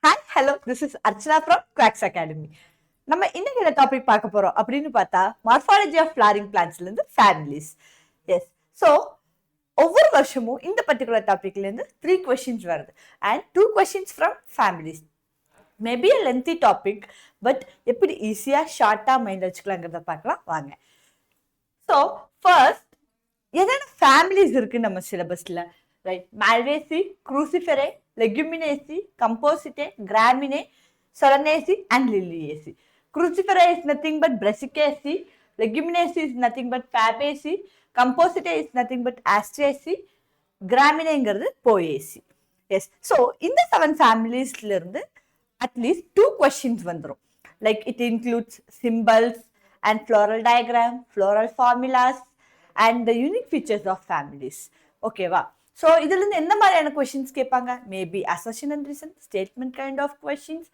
Hi hello this is Archana from quakes academy. நம்ம இன்னைக்கு என்ன டாபிக் பார்க்க போறோம் அப்படின்னு பார்த்தா மார்ஃபாலஜி ஆஃப் ஃப்ளாரிங் பிளான்ட்ஸ்ல இருந்து ஃபேமிலிஸ். எஸ், ஸோ ஒவ்வொரு வருஷமும் இந்த பர்டிகுலர் டாபிக்ல இருந்து 3 questions வருது and 2 questions from families. Maybe a lengthy topic, but எப்படி ஈஸியா ஷார்ட்டா மைண்ட் வச்சுக்கலாங்கிறத பார்க்கலாம் வாங்க. ஸோ ஃபர்ஸ்ட் என்னென்ன ஃபேமிலிஸ் இருக்கு நம்ம சிலபஸ்ல, right? மால்வேசி, cruciferae, leguminaceae, compositae, graminae, solanaceae and liliaceae. Cruciferae is nothing but brassicaceae, leguminaceae is nothing but fabaceae, compositae is nothing but asteraceae, graminae poaceae. Yes, so இந்த 7 familiesல இருந்து at least 2 questions வந்துரும். Like it includes symbols and floral diagram, floral formulas and the unique features of families. ஓகேவா? So இதுல இருந்து எந்த மாதிரியான questions கேட்பாங்க? Maybe assertion and reason, statement kind of questions,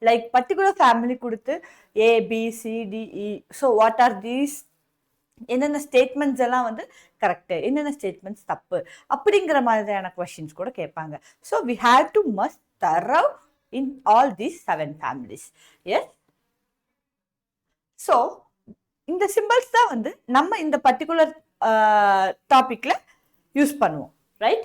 like particular family கொடுத்து ABCDE. So what are these, என்னென்ன statements எல்லாம் வந்து கரெக்டு, என்னென்ன ஸ்டேட்மெண்ட்ஸ் தப்பு, அப்படிங்கிற மாதிரியான கொஸ்டின்ஸ் கூட கேட்பாங்க. So we have to must thorough in all these 7 families. Yes, so இந்த சிம்பிள்ஸ் தான் வந்து நம்ம இந்த பர்டிகுலர் டாபிக்ல யூஸ் பண்ணுவோம், right?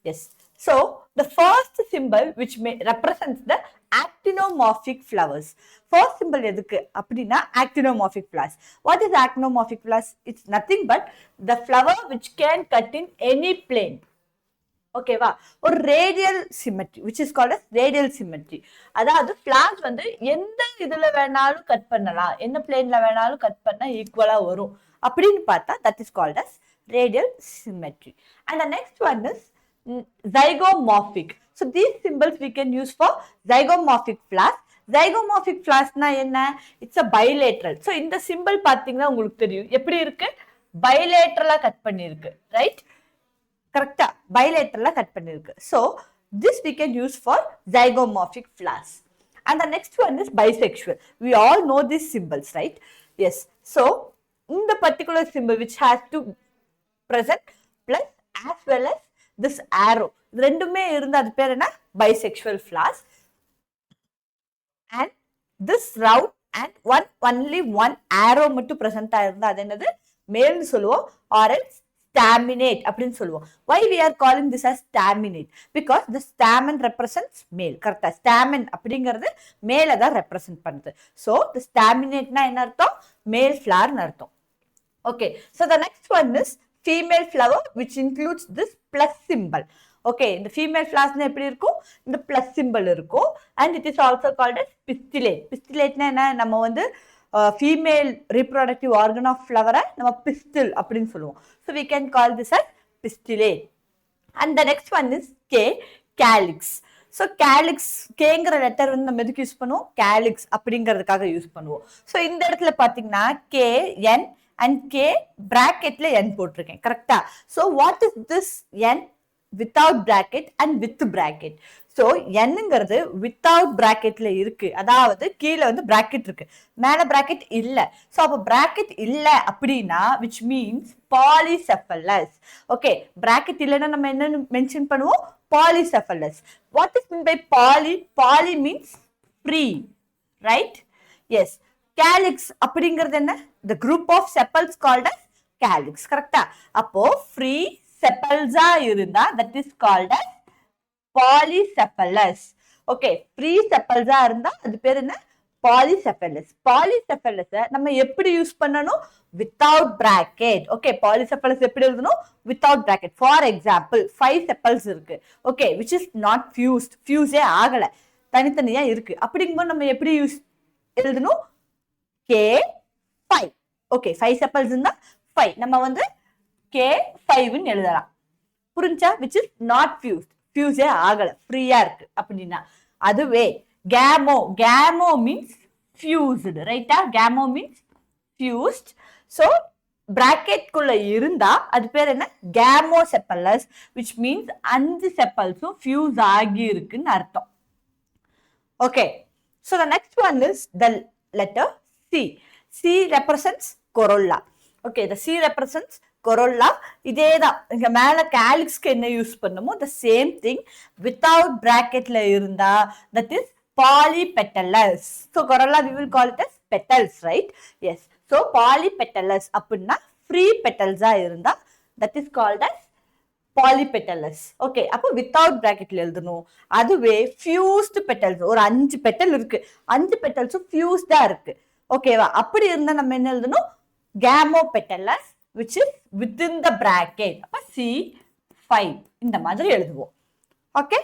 Yes, so the first symbol which represents the actinomorphic flowers. First symbol எதுக்கு அப்படின்னா actinomorphic flowers. What is actinomorphic flowers? It's nothing but the flower which can cut in any plane. ஓகேவா? ஒரு radial symmetry which is called as radial symmetry. அதாவது flowers வந்து எந்த இதுல வேணாலும் cut பண்ணலாம், எந்த பிளேன்ல வேணாலும் கட் பண்ணா ஈக்குவலா வரும் அப்படின்னு பார்த்தா that is called as radial symmetry. And the next one is zygomorphic. So these symbols we can use for zygomorphic flowers. Zygomorphic flowers na enna? It's a bilateral. So இந்த symbol பாத்தீங்கன்னா உங்களுக்கு தெரியும் எப்படி இருக்கு, bilateral கட் பண்ணிருக்கு, right? கரெக்டா bilateral cut பண்ணிருக்கு. So this we can use for zygomorphic flowers. And the next one is bisexual. We all know these symbols, right? Yes, so in the particular symbol which has to present plus as well as this arrow, ரெண்டுமே இருந்தா அது பேர் என்ன? Bisexual flowers. And this round and only one arrow மட்டும் present ஆயிருந்தா அது என்னது? மேல்னு சொல்லுவோம், or else staminate அப்படின்னு சொல்லுவோம். Why we are calling this as staminate? Because the stamen represents male. கரெக்டா? stamen அப்படிங்கிறது மேல தான் represent பண்ணுது. So the staminateனா என்ன அர்த்தம்? male flower னு அர்த்தம். Okay, so the next one is female flower which includes this plus symbol. Okay, இந்த female flowers எப்படி இருக்கும்? இந்த plus symbol இருக்கும். And it is also called as pistillate. Pistillate என்ன? நம்ம வந்து female reproductive organ of flower நம்ம pistil அப்படின்னு சொல்லுவோம். So we can call this as pistillate. And the next one is calyx. So calyx, கேங்கிற letter வந்து நம்ம எதுக்கு யூஸ் பண்ணுவோம்? கேலிக்ஸ் அப்படிங்கிறதுக்காக யூஸ் பண்ணுவோம். ஸோ இந்த இடத்துல பார்த்தீங்கன்னா KN and K bracketல N போட்டிருக்கேன், கரெக்டா? So what is this N without bracket and with bracket? So என்னங்கிறது வித்தவுட் பிராக்கெட்ல இருக்கு, அதாவது கீழே வந்து பிராக்கெட் இருக்கு, மேல பிராக்கெட் இல்ல. ஸோ அப்போ பிராக்கெட் இல்ல அப்படின்னா which means polycephalous. Okay, bracket இல்லைன்னா நம்ம என்ன மென்ஷன் பண்ணுவோம்? Polycephalous. What is meant by poly? Poly means free, right? Yes. Calyx அப்படிங்கிறது என்ன? The group of sepals called as calyx, கரெக்டா? அப்போ free sepals இருந்தா that is called as polycephalous. Okay, free sepals இருந்தா அது பேர் என்ன? Polycephalous. Polycephalous நம்ம எப்படி யூஸ் பண்ணணும்? Without bracket. Okay, polycephalous எப்படி எழுதணும்? Without bracket. For example, 5 sepals இருக்கு, okay, which is not fused. Fuse ஆகல, தனித்தனியா இருக்கு. அப்படிங்கும்போது நம்ம எப்படி யூஸ் எழுதணும்? K5. Okay, 5 sepals இருந்தா 5 நம்ம வந்து K5 ன்னு எழுதலாம். புரிஞ்சா? which is not fused. Fuse ஆகல, ஃப்ரீயா இருக்கு அப்படின்னா. அதுவே gamo. Gamo means fused, ரைட்டா? Gamo means fused. So bracket குள்ள இருந்தா அது பேர் என்ன? Gamosepalous, which means 5 sepalsum fuse ஆகி இருக்குன்னு அர்த்தம். Okay, so the next one is the letter C. C represents corolla. Okay, the C represents corolla. இதேதான் இங்க மேல calyxக்கு என்ன யூஸ் பண்ணுமோ the same thing without bracketல இருந்தா that is polypetalous. So corolla we will call it as petals, right? Yes. So polypetalous அப்படின்னா free petals இருந்தா that is called as polypetalous. Okay, அப்போ without bracketல எழுதணும். அதுவே fused petals, ஒரு 5 petal இருக்கு, 5 பெட்டல்ஸும் fused இருக்கு. ஓகேவா? அப்படி இருந்தா நம்ம என்ன எழுதணும்? Gamopetalous, which is within the bracket. அப்ப C5 இந்த மாதிரி எழுதுவோம். Okay,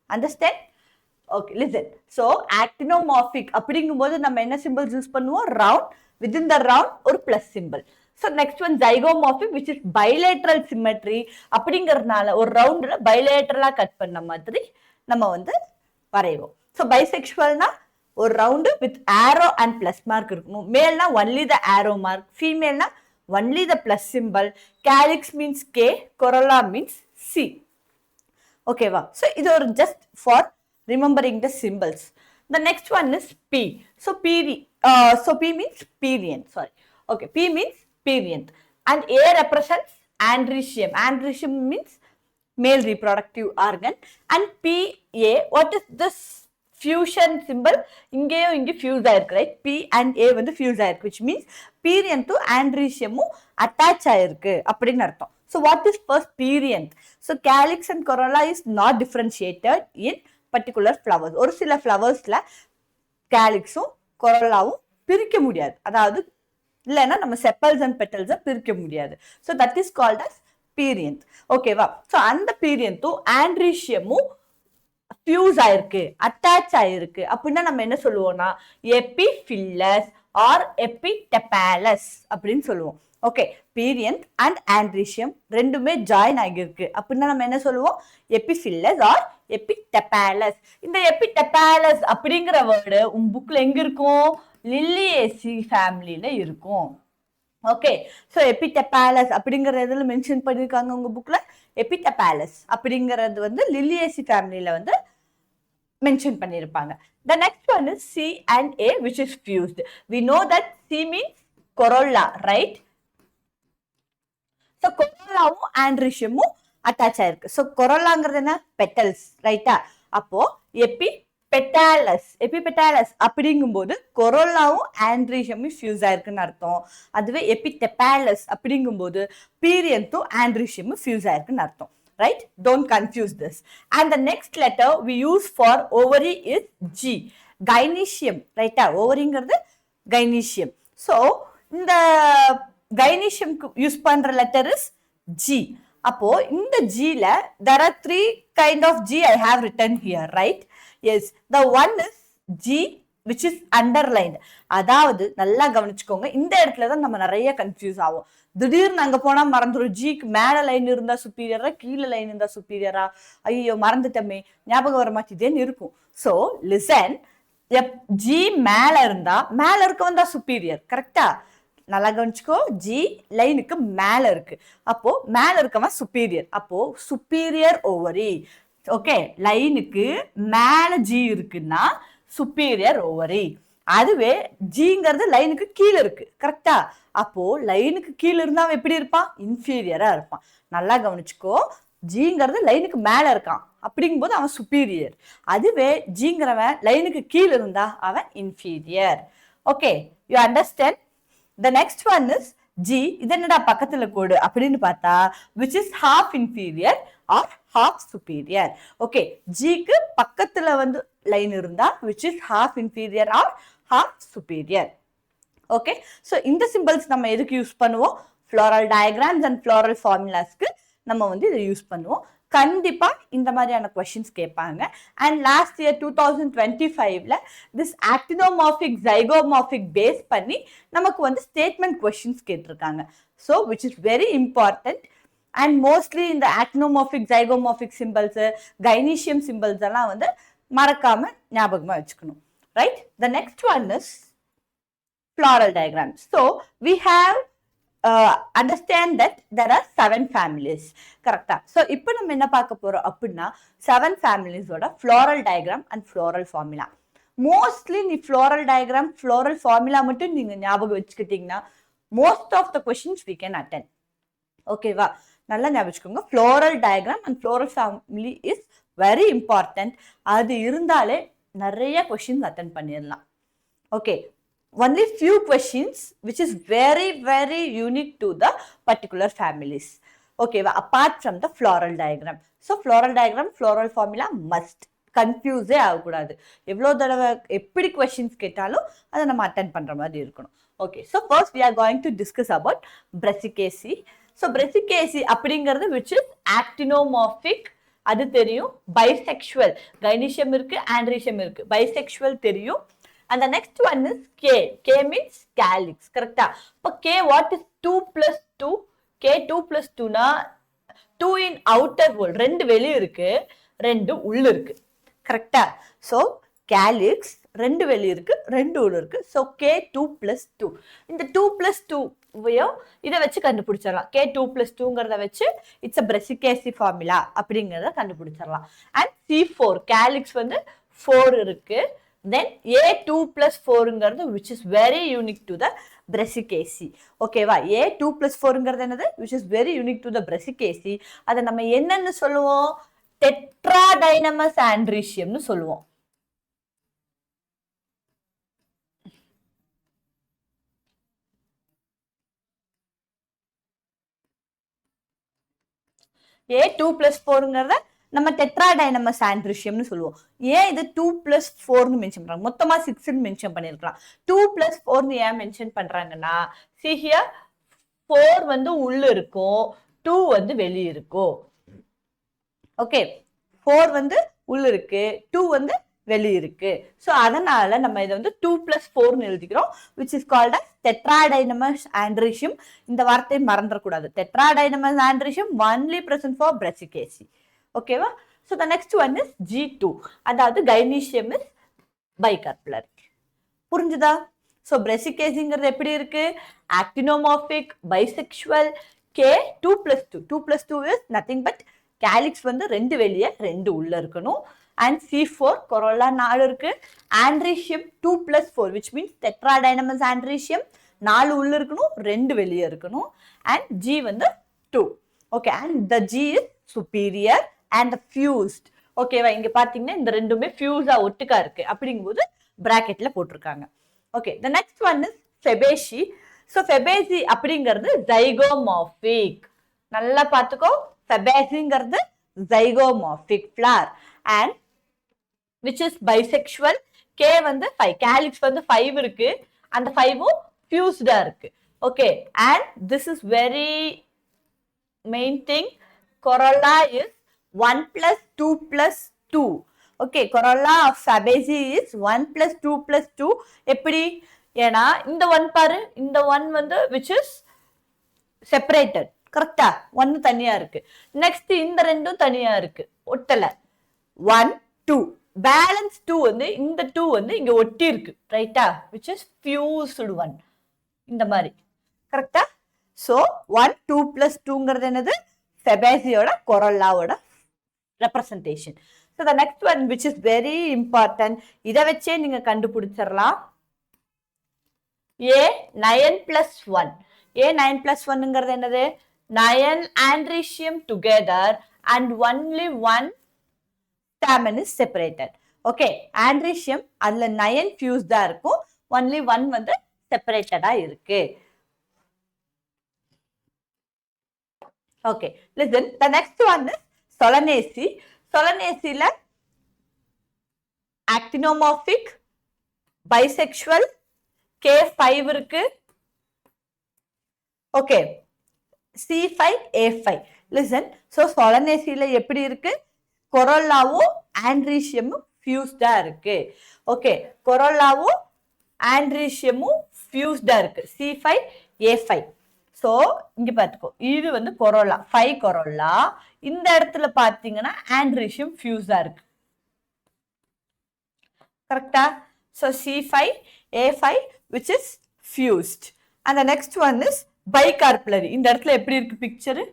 understand? Okay, listen. So actinomorphic அப்படிங்கும்போது நம்ம என்ன symbols யூஸ் பண்ணுவோம்? Round, within the round ஒரு plus symbol. So next one zygomorphic, which is bilateral symmetry. அப்படிங்கறதுனால ஒரு ரவுண்ட்ல bilateral கட் பண்ண மாதிரி நம்ம வந்து வரைவோம். So bisexualனா ஒரு round with arrow and plus mark இருக்கணும். மேல்னா only the arrow mark, ஃபீமேல்னா only the plus symbol. Calyx means K, corolla means C. Okay va? So இது ஒரு just for remembering the symbols. The next one is P. So P means perianth. Sorry. Okay, P means perianth. And A represents andrecium. Andrecium means male reproductive organ. And PA, what is this fusion symbol? இங்கேயும் இங்கே fuse ஆயிருக்கு, right? P and A வந்து fuse ஆயிருக்கு, which means perianth to andrecium attach ஆயிருக்கு அப்படின்னு அர்த்தம். So what is first perianth? So calyx and corolla is not differentiated in particular flowers. ஒரு சில ஃப்ளவர்ஸ்ல கேலிக்ஸும் கொரோலாவும் பிரிக்க முடியாது, அதாவது இல்லைன்னா நம்ம செப்பல்ஸ் அண்ட் பெட்டல்ஸை பிரிக்க முடியாது. So that is called as perianth. ஓகேவா? ஸோ அந்த பீரியன்த்தும் ஆண்ட்ரீஷியமும் ஃபியூஸ் ஆயிருக்கு, அட்டாச் ஆயிருக்கு அப்படின்னா நம்ம என்ன சொல்லுவோம்னா எபிஃபில்லஸ் ஆர் எபிடெபாலஸ் அப்படின்னு சொல்லுவோம். ஓகே, பீரியன்த் அண்ட் ஆண்ட்ரீஷியம் ரெண்டுமே ஜாயின் ஆகியிருக்கு அப்படின்னா நம்ம என்ன சொல்லுவோம்? எபிஃபில்லஸ் ஆர் எபிடெபாலஸ். இந்த எபிடெபாலஸ் அப்படிங்கிற வேர்டு உங்க புக்ல எங்க இருக்கும்? லில்லியேசி ஃபேமிலியில இருக்கும். ஓகே, ஸோ எபிடெபாலஸ் அப்படிங்கிற இதில் மென்ஷன் பண்ணியிருக்காங்க உங்க புக்ல. எபிடெபாலஸ் அப்படிங்கிறது வந்து லில்லியேசி ஃபேமிலியில வந்து மென்ஷன் பண்ணியிருப்பாங்க. The next one is C and A, which is fused. We know that C means corolla, right? So corollaவும் ஆண்ட்ரீஷியமும் அட்டாச் ஆயிருக்கு. ஸோ கொரோலாங்கிறது என்ன? பெட்டல்ஸ், ரைட்டா? அப்போ எபிபெட்டாலஸ் அப்படிங்கும்போது கொரோலாவும் ஆண்ட்ரீஷியமும் ஃபியூஸ் ஆயிருக்குன்னு அர்த்தம். அதுவே எபிடெபாலஸ் அப்படிங்கும்போது பீரியன்த்தும் ஆண்ட்ரீஷியமும் ஃபியூஸ் ஆயிருக்குன்னு அர்த்தம். Right? Don't confuse this. And the next letter we use for ovary is G. Gynoecium, right? Ovary-ங்கிறது gynoecium. So இந்த gynoecium யூஸ் பண்ற letter is G. அப்போ இந்த G-ல there are 3 kind of G I have written here, right? Yes, the one is G which is underlined. அதாவது நல்லா கவனிச்சுக்கோங்க, இந்த இடத்துல தான் நம்ம நிறைய கன்ஃபியூஸ் ஆகும். திடீர்னு அங்க போனா மறந்துடும். ஜிக்கு மேல லைன் இருந்தா சுப்பீரியரா, கீழே லைன் இருந்தா சுப்பீரியரா, ஐயோ மறந்துட்டமே, ஞாபகம் வர மாட்டேதேன்னு இருக்கும். ஸோ லிசன், ஜி மேல இருந்தா மேல இருக்க வந்தா சுப்பீரியர், கரெக்டா? நல்லா கவனிச்சுக்கோ, ஜி லைனுக்கு மேல இருக்கு, அப்போ மேல இருக்கவன் சுப்பீரியர், அப்போ சுப்பீரியர் ஓவரி. ஓகே, லைனுக்கு மேல ஜி இருக்குன்னா சுப்பீரியர் ஓவரி. அதுவே ஜிங்கிறது லைனுக்கு கீழே இருக்கு, கரெக்டா? அப்போ லைனுக்கு கீழே இருந்தா அவன் எப்படி இருப்பான்? இன்ஃபீரியரா இருப்பான். நல்லா கவனிச்சுக்கோ, ஜிங்கிறது லைனுக்கு மேல இருக்கான் அப்படிங்கும்போது அவன் சுப்பீரியர். அதுவே ஜிங்கிறவன் லைனுக்கு கீழே இருந்தா அவன் inferior. Okay, you understand? The next one is G. இது என்னடா பக்கத்துல கோடு அப்படின்னு பார்த்தா which is half inferior or half superior. Okay, ஜிக்கு பக்கத்துல வந்து லைன் இருந்தா which is half inferior or half superior. Okay, so இந்த சிம்பிள்ஸ் நம்ம எதுக்கு யூஸ் பண்ணுவோம்? ஃப்ளோரல் டயக்ராம்ஸ் அண்ட் ஃப்ளோரல் ஃபார்முலாஸ்க்கு நம்ம வந்து இதை யூஸ் பண்ணுவோம். கண்டிப்பா இந்த மாதிரியான கொஸ்டின்ஸ் கேட்பாங்க. அண்ட் லாஸ்ட் இயர் 2025ல திஸ் ஆக்டினோமார்பிக் ஜைகோமார்பிக் பேஸ் பண்ணி நமக்கு வந்து ஸ்டேட்மெண்ட் கொஸ்டின்ஸ் கேட்டிருக்காங்க. So which is very important. And mostly இந்த actinomorphic zygomorphic symbols, gynoecium symbols எல்லாம் வந்து மறக்காம ஞாபகமா வச்சுக்கணும். Right? The next one is floral diagrams. So we have understand that there are 7 families, correct? So இப்போ நம்ம என்ன பார்க்க போறோம் அப்படின்னா 7 families ஓட floral diagram and floral formula. Mostly நீ floral diagram, floral formula மட்டும் நீங்க ஞாபகம் வச்சுக்கிட்டீங்கன்னா most of the questions we can attend. ஓகேவா? நல்லா ஞாபகம் வச்சுக்கோங்க, floral diagram and floral family is very important. அது இருந்தாலே நிறைய கொஸ்டின்ஸ் அட்டென்ட் பண்ணிடலாம். Okay, only few questions which is very very unique to the particular families. Okay, apart from the floral diagram. So floral diagram, floral formula must. கன்ஃபியூஸே ஆகக்கூடாது. எவ்வளோ தடவை எப்படி questions கேட்டாலும் அதை நம்ம அட்டென்ட் பண்ணுற மாதிரி இருக்கணும். Okay, so first we are going to discuss about Brassicaceae. So Brassicaceae அப்படிங்கிறது விச் இஸ் ஆக்டினோமார்பிக், அது தெரியும். பைசெக்சுவல், கைனிஷியம் இருக்கு, ஆண்ட்ரீஷியம் இருக்கு. பைசெக்சுவல் தெரியும். And the next one is K. K means calyx. Correct? But K, what is 2 plus 2? K 2 plus 2 na 2 in outer wall. ரெண்டு வெளிய இருக்கு, ரெண்டு உள்ள இருக்கு. Correct? So calyx ரெண்டு வெளிய இருக்கு, ரெண்டு உள்ள இருக்கு. So K 2 plus 2. இந்த 2 plus 2 இதை வச்சு கண்டுபிடிச்சிடலாம். K 2 plus 2ங்கிறத வச்சு இட்ஸ் அ பிரசிகேசி ஃபார்முலா அப்படிங்கிறத கண்டுபிடிச்சிடலாம். அண்ட் C4 calyx வந்து 4 இருக்கு. Then A2 plus 4ங்கிறது which is very unique to the brassicaceae. ஓகேவா, A2 plus 4ங்கிறது என்னது, which is very unique to the brassicaceae. அதை நம்ம என்னன்னு சொல்லுவோம், டெட்ராடைனமஸ் ஆண்ட்ரீஷியம்னு சொல்லுவோம். A2 plus 4ங்கிறத நம்ம டெட்ராடைனமஸ் ஆண்ட்ரீஷியம்னு சொல்லுவோம். ஏன் இது 2 plus 4னு மென்ஷன் பண்றாங்க, மொத்தமா 6ன்னு மென்ஷன் பண்ணிருக்கலாம். 2 plus 4னு ஏன் மென்ஷன் பண்றாங்கன்னா, see here 4 வந்து உள்ள இருக்கும், 2 வந்து வெளியே இருக்கும். ஓகே, 4 வந்து உள்ள இருக்கு, 2 வந்து வெளியே இருக்கு. ஸோ அதனால நம்ம இதை வந்து 2 plus 4னு எழுதிக்கிறோம், which is called as tetradynamus androecium. இந்த வார்த்தையை மறந்துடக்கூடாது. tetradynamus androecium only present for brassicaceae. ஓகேவா, so the next one is G2, அதாவது கைனீஷியம் இஸ் பைகார்புலரி. புரிஞ்சுதா? ஸோ பிரசிகேசிங்கிறது எப்படி இருக்கு, actinomorphic, bisexual. K 2 plus 2, 2 plus 2 is nothing but calyx வந்து ரெண்டு வெளியே ரெண்டு உள்ள இருக்கணும். அண்ட் C4 கொரோலா 4 இருக்கு. Androecium 2 plus 4 which means tetradynamous androecium 4 உள்ள இருக்கணும், ரெண்டு வெளியே இருக்கணும். அண்ட் G வந்து 2. Okay, and the G is superior and fused. ஓகேவா, இங்க பாத்தீங்கன்னா இந்த ரெண்டுமே ஃபியூஸா ஒட்டுக்கா இருக்கு, அப்படிங்கும்போது பிராக்கெட்ல போட்டிருக்காங்க. Okay, the next one is Fabaceae. So Fabaceae அப்படிங்கிறது ஜைகோமார்பிக். நல்லா பார்த்துக்கோ, ஃபெபேசிங்கிறது zygomorphic flower and which is bisexual. K வந்து 5, கேலிக்ஸ் வந்து 5 இருக்கு, அந்த 5ம் ஃபியூஸ்டா இருக்கு. Okay, and this is very main thing, corolla is 1 plus 2 plus 2. Okay, corolla of Fabaceae is 1 plus 2 plus 2. எப்படி, ஏன்னா இந்த 1 பாரு, இந்த 1 வந்து which is separated. கரெக்டா, 1 தனியா இருக்கு. நெக்ஸ்ட் இந்த ரெண்டும் தனியா இருக்கு, ஒட்டல. 1 2 பேலன்ஸ் 2 வந்து இந்த 2 வந்து இங்க ஒட்டி இருக்கு, ரைட்டா, which is fused 1. இந்த மாதிரி கரெக்டா. ஸோ 1 2 plus 2ங்கிறது என்னது, ஃபெபேசியோட கொரோல்லாவோட representation. So the next one which is very important, இதை வச்சே நீங்க கண்டுபிடிச்சிடலாம். A9 plus 1. A9 plus 1ங்கிறது என்னது, 9 andrecium together and only 1 stamen is separated. Okay, andrecium அதுல 9 fused இருக்கும், only 1 வந்து separated இருக்கு. Okay, listen, the next one is Solanaceae. Solanaceae actinomorphic, bisexual, K5 இருக்கு. Okay, C5, A5. Listen, so Solanaceae எப்படி இருக்கு, கொரோல்லாவும் ஆண்ட்ரீஷியமும் ஃபியூஸ்டா இருக்கு. Okay, கொரோல்லாவும் ஆண்ட்ரீஷியமும் ஃபியூஸ்டா இருக்கு, C5, A5. ஸோ இங்க பார்த்துக்கோ, இது வந்து கொரோலா 5 கொரோலா, இந்த இடத்துல பார்த்தீங்கன்னா ஆண்ட்ரீஷியம் ஃபியூஸா இருக்கு, கரெக்டா. So C5 A5 which is fused and the next one is bicarpellary. இந்த இடத்துல எப்படி இருக்கு பிக்சரு,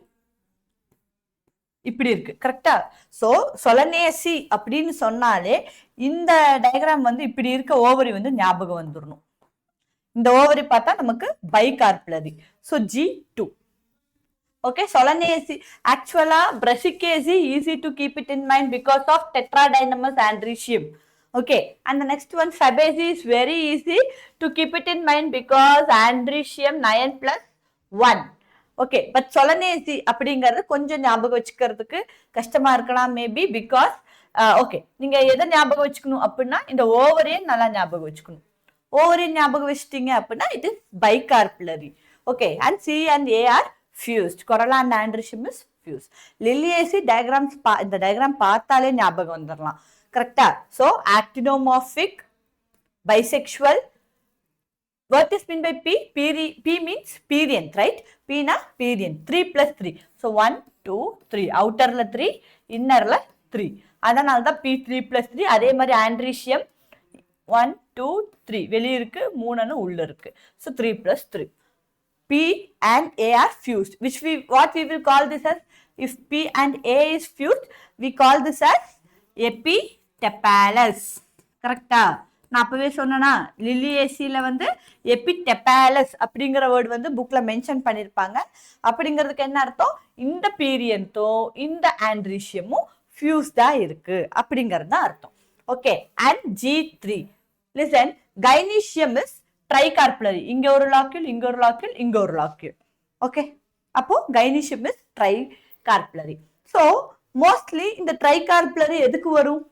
இப்படி இருக்கு, கரெக்டா. ஸோ சொலனேசி அப்படின்னு சொன்னாலே இந்த டயக்ராம் வந்து இப்படி இருக்க ஓவரி வந்து ஞாபகம் வந்துடணும். இந்த ஓவரி பார்த்தா நமக்கு bicarpellary. So G2. Okay, Solanaceae ஆக்சுவலா brassicaceae easy to keep it in mind because of tetradynamus andrecium. Okay, and the next one, Fabaceae is very easy to keep it in mind because andrecium 9 plus 1. Okay but சொலனேசி அப்படிங்கிறது கொஞ்சம் ஞாபகம் வச்சுக்கிறதுக்கு கஷ்டமா இருக்கலாம் maybe because okay நீங்க எதை ஞாபகம் வச்சுக்கணும் அப்படின்னா இந்த ஓவரையும் நல்லா ஞாபகம் வச்சுக்கணும். ஓவரையும் ஞாபகம் வச்சுட்டீங்க அப்படின்னா இது bicarpellary. Okay and C and A are fused. Corolla and androecium is fuse. Liliaceae diagrams இந்த டயக்ராம் பார்த்தாலே ஞாபகம் வந்துடலாம். கரெக்டா? So actinomorphic, bisexual. What is mean by P? P means perianth, right? P na perianth. 3 plus 3. So 1, 2, 3. Outer la 3, inner la 3. அதனால தான் P3 plus 3. அதே மாதிரி androecium 1, 2, 3. வெளியே இருக்கு, 3 உள்ள இருக்கு. So 3 plus 3. P and A are fused. What we will call this as? If P and A is fused, we call this as epitepalous. கரெக்டா? நான் அப்பவே சொன்னேன்னா லில்லியேசியில வந்து எபிடெபாலஸ் அப்படிங்கிற வேர்டு வந்து புக்ல மென்ஷன் பண்ணியிருப்பாங்க. அப்படிங்கிறதுக்கு என்ன அர்த்தம்? இந்த பீரியன்த்தோ இந்த ஆண்ட்ரிஷியமும் ஃபியூஸ்டா இருக்கு அப்படிங்கிறது தான் அர்த்தம். Okay and G3 listen, gynoecium is tricarpellary. இங்க ஒரு லாக்யூல், இங்க ஒரு லாக்யூல், இங்க ஒரு லாக்யூல். ஓகே அப்போ கைனீஷியம் இஸ் ட்ரைகார்புலரி. ஸோ மோஸ்ட்லி இந்த ட்ரைகார்புலரி எதுக்கு வரும்?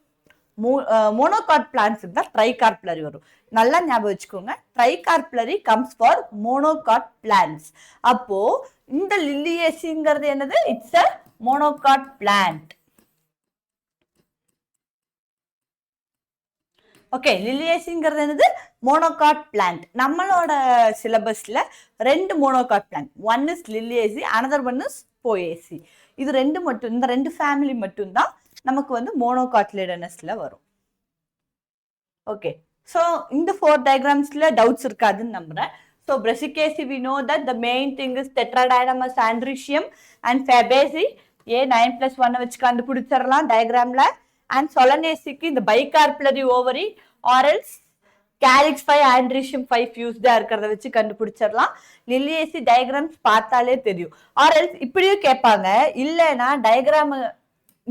மோனோகாட் பிளான்ஸ் தான் ட்ரைகார்புலரி வரும். நல்லா ஞாபகம் வச்சுக்கோங்க, tricarpellary comes for monocot plants. அப்போ இந்த லில்லியேசிங்கிறது என்னது? It's a monocot plant. Okay லில்லியேசிங்கிறது என்னது? Monocot plant. நம்மளோட சிலபஸ்ல 2 monocot plant, one is Liliaceae, another one is Poaceae. இது ரெண்டு மட்டும், இந்த 2 ஃபேமிலி மட்டும்தான் நமக்கு வந்து மோனோகாட்லேடனஸ்ல வரும். ஓகே ஸோ இந்த 4 டயக்ராம்ஸ்ல டவுட்ஸ் இருக்காதுன்னு நம்புறேன். So Brassicaceae we know that the main thing is Tetradynamous andrecium and Fabaceae A 9 plus 1 வச்சு கண்டுபிடிச்சிடலாம் டயக்ராம்ல. அண்ட் Solanaceae இந்த bicarpellary ovary or else calyx 5 androecium 5 ஃபியூஸ்டா இருக்கிறத வச்சு கண்டுபிடிச்சிடலாம். லில்லியேசி டயக்ராம்ஸ் பார்த்தாலே தெரியும். ஆர் எல்ஸ் இப்படியும் கேட்பாங்க, இல்லைன்னா டயக்ராம்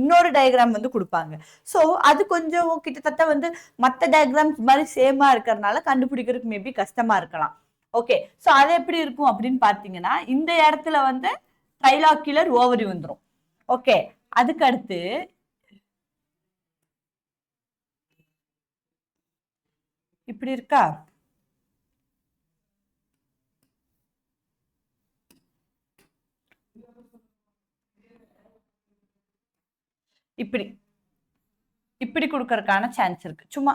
இன்னொரு டயக்ராம் வந்து கொடுப்பாங்க. ஸோ அது கொஞ்சம் கிட்டத்தட்ட வந்து மற்ற டயக்ராம்ஸ் மாதிரி சேமா இருக்கிறதுனால கண்டுபிடிக்கிறதுக்கு மேபி கஷ்டமா இருக்கலாம். ஓகே ஸோ அது எப்படி இருக்கும் அப்படின்னு பார்த்தீங்கன்னா, இந்த இடத்துல வந்து ட்ரைலாக்யூலர் ஓவரி வந்துடும். ஓகே அதுக்கு அடுத்து இப்படி இருக்கா? இப்படி இப்படி கொடுக்கறதுக்கான சான்ஸ் இருக்கு. சும்மா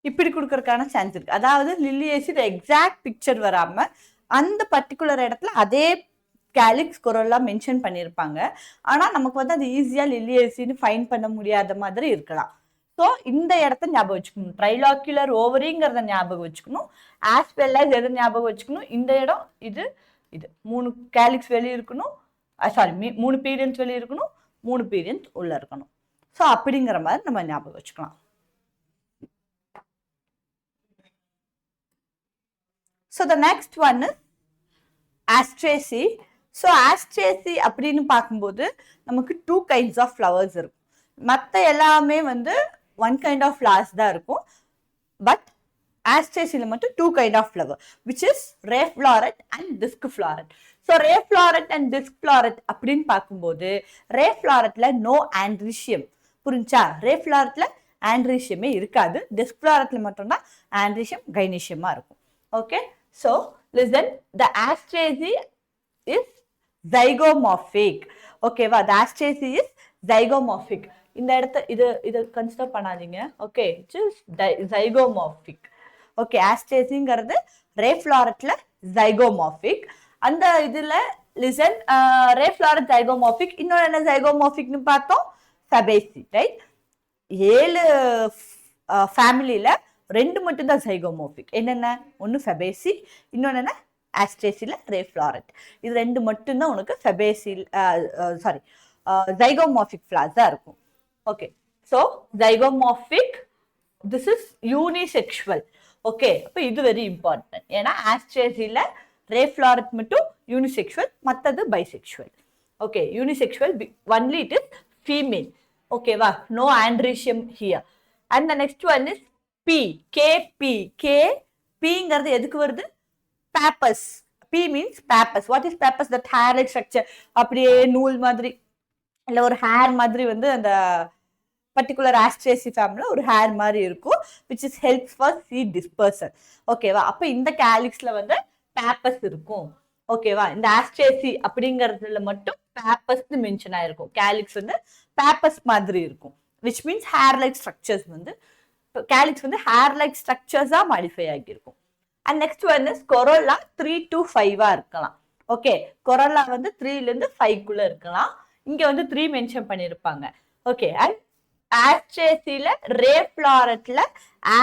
இப்படி கொடுக்கறதுக்கான சான்ஸ் இருக்கு. அதாவது லில்லியேசி எக்ஸாக்ட் பிக்சர் வராம அந்த பர்டிகுலர் இடத்துல அதே கேலிக்ஸ் கொரோலாம் மென்ஷன் பண்ணியிருப்பாங்க. ஆனால் நமக்கு வந்து அது ஈஸியாக லில்லியேசின்னு ஃபைன் பண்ண முடியாத மாதிரி இருக்கலாம். ஸோ இந்த இடத்த ஞாபகம் வச்சுக்கணும், ட்ரைலாக்யூலர் ஓவரிங்கிறத ஞாபகம் வச்சுக்கணும். ஆஸ் வெல் ஆஸ் எதை ஞாபகம் வச்சுக்கணும்? இந்த இடம் இது இது 3 கேலிக்ஸ் வெளியே இருக்கணும், சாரி 3 பீரியன்ஸ் வெளியே இருக்கணும், 3 பீரியன்ஸ் உள்ள இருக்கணும். ஸோ அப்படிங்கிற மாதிரி நம்ம ஞாபகம் வச்சுக்கலாம். So the next one Asteraceae. So Asteraceae அப்படின்னு பார்க்கும்போது நமக்கு 2 kinds ஆஃப் ஃப்ளவர்ஸ் இருக்கும். மற்ற எல்லாமே வந்து 1 kind ஆஃப் ஃப்ளவர்ஸ் தான் இருக்கும். பட் Asteraceae மட்டும் 2 kind of flower, which is ray floret and disc floret. So ray floret and disc floret அப்படின்னு பார்க்கும்போது ரே ஃப்ளாரட்ல நோ ஆண்ட்ரிஷியம். புரிஞ்சா? ரே ஃப்ளாரட்ல ஆண்ட்ரிஷியமே இருக்காது, டிஸ்க் ஃப்ளாரட்ல மட்டும்தான் ஆண்ட்ரிஷியம் கைனீஷியமா இருக்கும். Okay so listen, the Asteraceae is zygomorphic. ஓகேவா? the Asteraceae is zygomorphic. இந்த இடத்த இது கன்சிடர் பண்ணாதீங்க. Okay zygomorphic. ஓகே Asteraceaeங்கிறது ரே ஃப்ளாரட்ல ஜைகோமார்பிக். அந்த இதுல லிசன், ரே ஃப்ளாரட் ஜைகோமார்பிக். இன்னொரு என்ன ஜைகோமார்பிக்னு பார்த்தோம்? Fabaceae, right? 7 ஃபேமிலியில 2 மட்டும்தான் ஜைகோமார்பிக். என்னென்ன? ஒன்று Fabaceae, இன்னொன்று என்ன? Asteraceae ரே ஃப்ளாரட். இது 2 மட்டும்தான் உனக்கு Fabaceae ஜைகோமார்பிக் ஃப்ளார்ஸ் தான் இருக்கும். Okay so ஜைகோமார்பிக் this is unisexual. Okay, அப்போ இது வெரி இம்பார்ட்டன்ட். ஏன்னா ஆஸ்ட்ரேசியில் ரே ஃப்ளாரட் மட்டும் யூனிசெக்ஷுவல், மற்றது bisexual. Okay, unisexual only it is female. ஓகேவா, no androecium here. And the next one is P, KP. கேபிங்கிறது எதுக்கு வருது? பேப்பஸ். P means pappus. What is pappus? That hair-like structure. அப்படியே நூல் மாதிரி இல்ல ஒரு ஹேர் மாதிரி வந்து அந்த பர்டிகுலர் ஆஸ்ட்ரேசி ஃபேமிலில ஒரு ஹேர் மாதிரி இருக்கும், which is helps for seed dispersal. ஓகேவா, அப்போ இந்த கேலிக்ஸ்ல வந்து பேப்பஸ் இருக்கும். ஓகேவா, இந்த ஆஸ்ட்ரேசி அப்படிங்கிறதுல மட்டும் பேப்பஸ் மென்ஷன் ஆயிருக்கும். கேலிக்ஸ் வந்து பேப்பஸ் மாதிரி இருக்கும், which means hair like structures வந்து கேலிக்ஸ் வந்து ஹேர் லைக் ஸ்ட்ரக்சர்ஸா மாடிஃபை ஆகியிருக்கும். And next one is corolla 3 to 5 இருக்கலாம். ஓகே, கொரோலா வந்து 3ல இருந்து 5 இருக்கலாம். இங்க வந்து 3 மென்ஷன் பண்ணிருப்பாங்க. ஓகே, அண்ட் ஆஸ்ட்ரேசில ரே ஃப்ளாரட்ல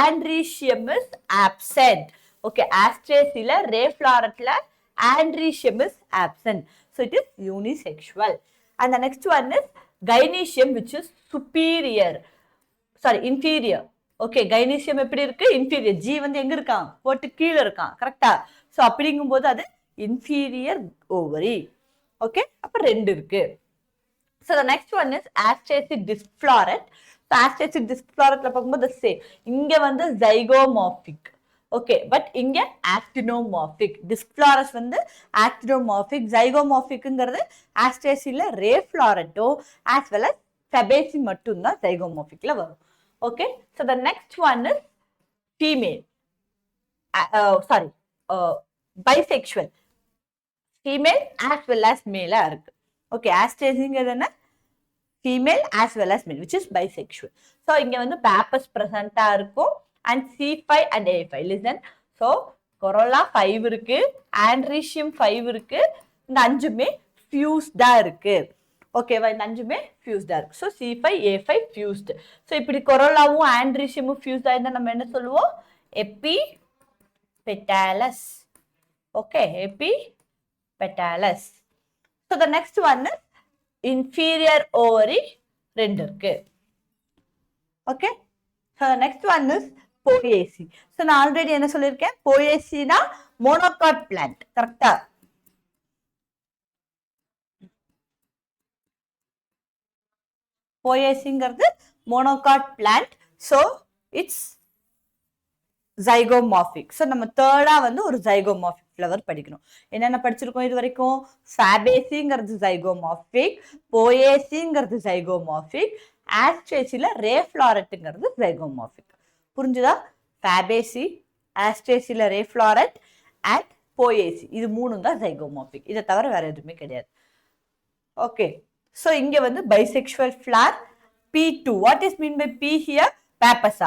ஆண்ட்ரீஷியம் இஸ் ஆப்சென்ட். ஓகே, ஆஸ்ட்ரேசில ரே ஃப்ளாரட்ல androecium is absent. So it is unisexual. And the next one is gynoecium, which is inferior. Okay, gynoecium எப்படி இருக்கு? இன்ஃபீரியர். ஜி வந்து எங்க இருக்கான்? போட்டு கீழே இருக்கான். கரெக்டா? ஸோ அப்படிங்கும் போது அது இன்ஃபீரியர் ஓவரி. ஓகே, அப்ப 2 இருக்கு. So the next one is Asteraceae disc floret. Asteraceae டிஸ்ஃப்ளாரட்ல பார்க்கும்போது சேம். இங்க வந்து ஜைகோமார்பிக். ஓகே, பட் இங்க ஆக்டினோமார்பிக். டிஸ்ஃப்ளாரஸ் வந்து ஆக்டினோமார்பிக். ஜைகோமார்பிக்ங்கிறது ஆஸ்ட்ரேசில ரே ஃப்ளாரட்டோ ஆஸ் வெல் அஸ் ஃபெபேசி மட்டும்தான் ஜைகோமார்பிக்ல வரும். Okay, so the next one is female. Bisexual. Female as well as male இருக்கு. Okay, ஆஸ்ட்ரேசிங்கிறது என்ன? Female as well as male, which is bisexual. So இங்க வந்து pappus present இருக்கும் and C5 and A5. Listen. So corolla 5 இருக்கு, andrecium 5 இருக்கு, இந்த 5மே fused இருக்கு. ஓகேவா, இந்த 5மே ஃபியூஸ்டா இருக்கு. So C5 A5 fused. So இப்படி கொரோலாவும் ஆண்ட்ரீஷியமும் ஃபியூஸ்டா இருந்தால் நம்ம என்ன சொல்லுவோம்? Epipetalous. Okay, epipetalous. So the next one inferior ovary 2 இருக்கு. Okay, so next one is Poaceae. So நான் ஆல்ரெடி என்ன சொல்லியிருக்கேன்? போயேசினா மோனோகாட் பிளான்ட். கரெக்டா? போயேசிங்கிறது monocot plant. So it's zygomorphic. So நம்ம தேர்டா வந்து ஒரு ஜைகோமார்பிக் ஃப்ளவர் படிக்கணும். என்னென்ன படிச்சிருக்கோம் இது வரைக்கும்? ஃபேபேசிங்கிறது ஜைகோமார்பிக், போயேசிங்கிறது ஜைகோமார்பிக், ஆஸ்ட்ரேசில ரே ஃப்ளாரட்டுங்கிறது ஜைகோமார்பிக். புரிஞ்சுதா? ஃபேபேசி, ஆஸ்ட்ரேசில ரே ஃப்ளாரட் அண்ட் போயேசி, இது 3 தான் ஜைகோமார்பிக். இதை தவிர வேற எதுவுமே கிடையாது. ஓகே, so இங்க வந்து bisexual flower P2. What is mean by P here? Pappus.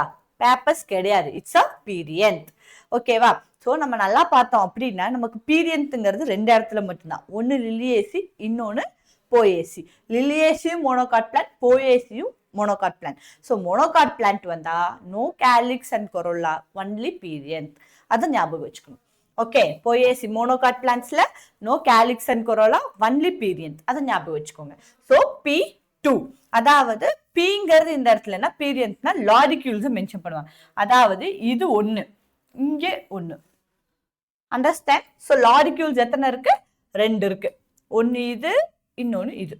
Pappus கிடையாது, it's a perianth. ஓகேவா? ஸோ நம்ம நல்லா பார்த்தோம் அப்படின்னா நமக்கு பீரியன்த்துங்கிறது 2 இடத்துல மட்டும்தான். ஒன்று லிலியேசி, இன்னொன்று போயேசி. லிலியேசியும் மோனோகாட் பிளான்ட், போயேசியும் monocot plant. So monocot plant வந்தா no calyx and corolla, only perianth. அதை ஞாபகம் வச்சுக்கணும். ஓகே, போயேசி மோனோகாட் பிளான்ட்ஸ்ல no calyx and corolla, only perianth. அதை ஞாபகம் வச்சுக்கோங்க. ஸோ P2, அதாவது Pங்கிறது இந்த இடத்துல என்ன? பீரியன்த்னா லாரிக்யூல்ஸ் மென்ஷன் பண்ணுவாங்க. அதாவது இது 1, இங்கே 1. அண்டர்ஸ்டாண்ட்? ஸோ லாரிக்யூல்ஸ் எத்தனை இருக்கு? 2 இருக்கு. ஒன்னு இது, இன்னொன்னு இது.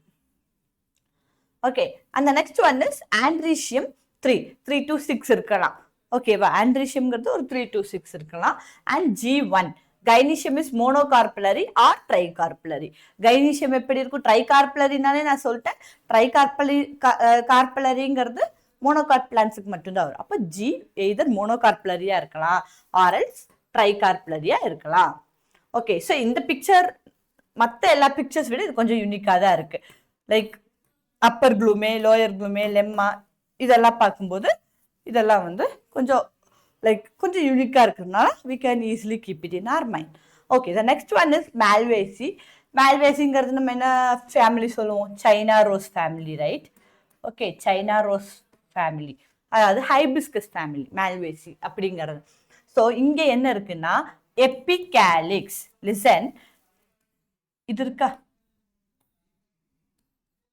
ஓகே, அந்த next one is androecium 3 to 6 இருக்கலாம். ஓகேவா, ஆண்ட்ரீஷியம்ங்கிறது ஒரு 3 to 6 இருக்கலாம். And G1 gynoecium is monocarpellary or tricarpellary. Gynoecium எப்படி இருக்கும்? ட்ரைகார்பலரினாலே நான் சொல்லிட்டேன். கார்பலரிங்கிறது மோனோகார்ப் பிளான்ட்ஸுக்கு மட்டும்தான் வரும். அப்போ G எய்தர் மோனோகார்பலரியா இருக்கலாம் ஆர்எல்ஸ் ட்ரைகார்பலரியா இருக்கலாம். ஓகே, ஸோ இந்த பிக்சர் மற்ற எல்லா பிக்சர்ஸ் விட இது கொஞ்சம் யூனிக்காக தான் இருக்கு. லைக் அப்பர் க்ளூமே, லோயர் க்ளூமே, லெம்மா இதெல்லாம் பார்க்கும்போது இதெல்லாம் வந்து கொஞ்சம் கொஞ்சம் யூனிக்காக இருக்கிறதுனால we can easily keep it in our mind. Okay, the next one is Malvaceae. Malvaceaeங்கிறது நம்ம என்ன ஃபேமிலி சொல்லுவோம்? China rose family, right? Okay, China rose family, அதாவது ஹைபிஸ்கஸ் ஃபேமிலி Malvaceae அப்படிங்கிறது. ஸோ இங்கே என்ன இருக்குன்னா எபிகேலிக்ஸ். லிசன், இது இருக்கா?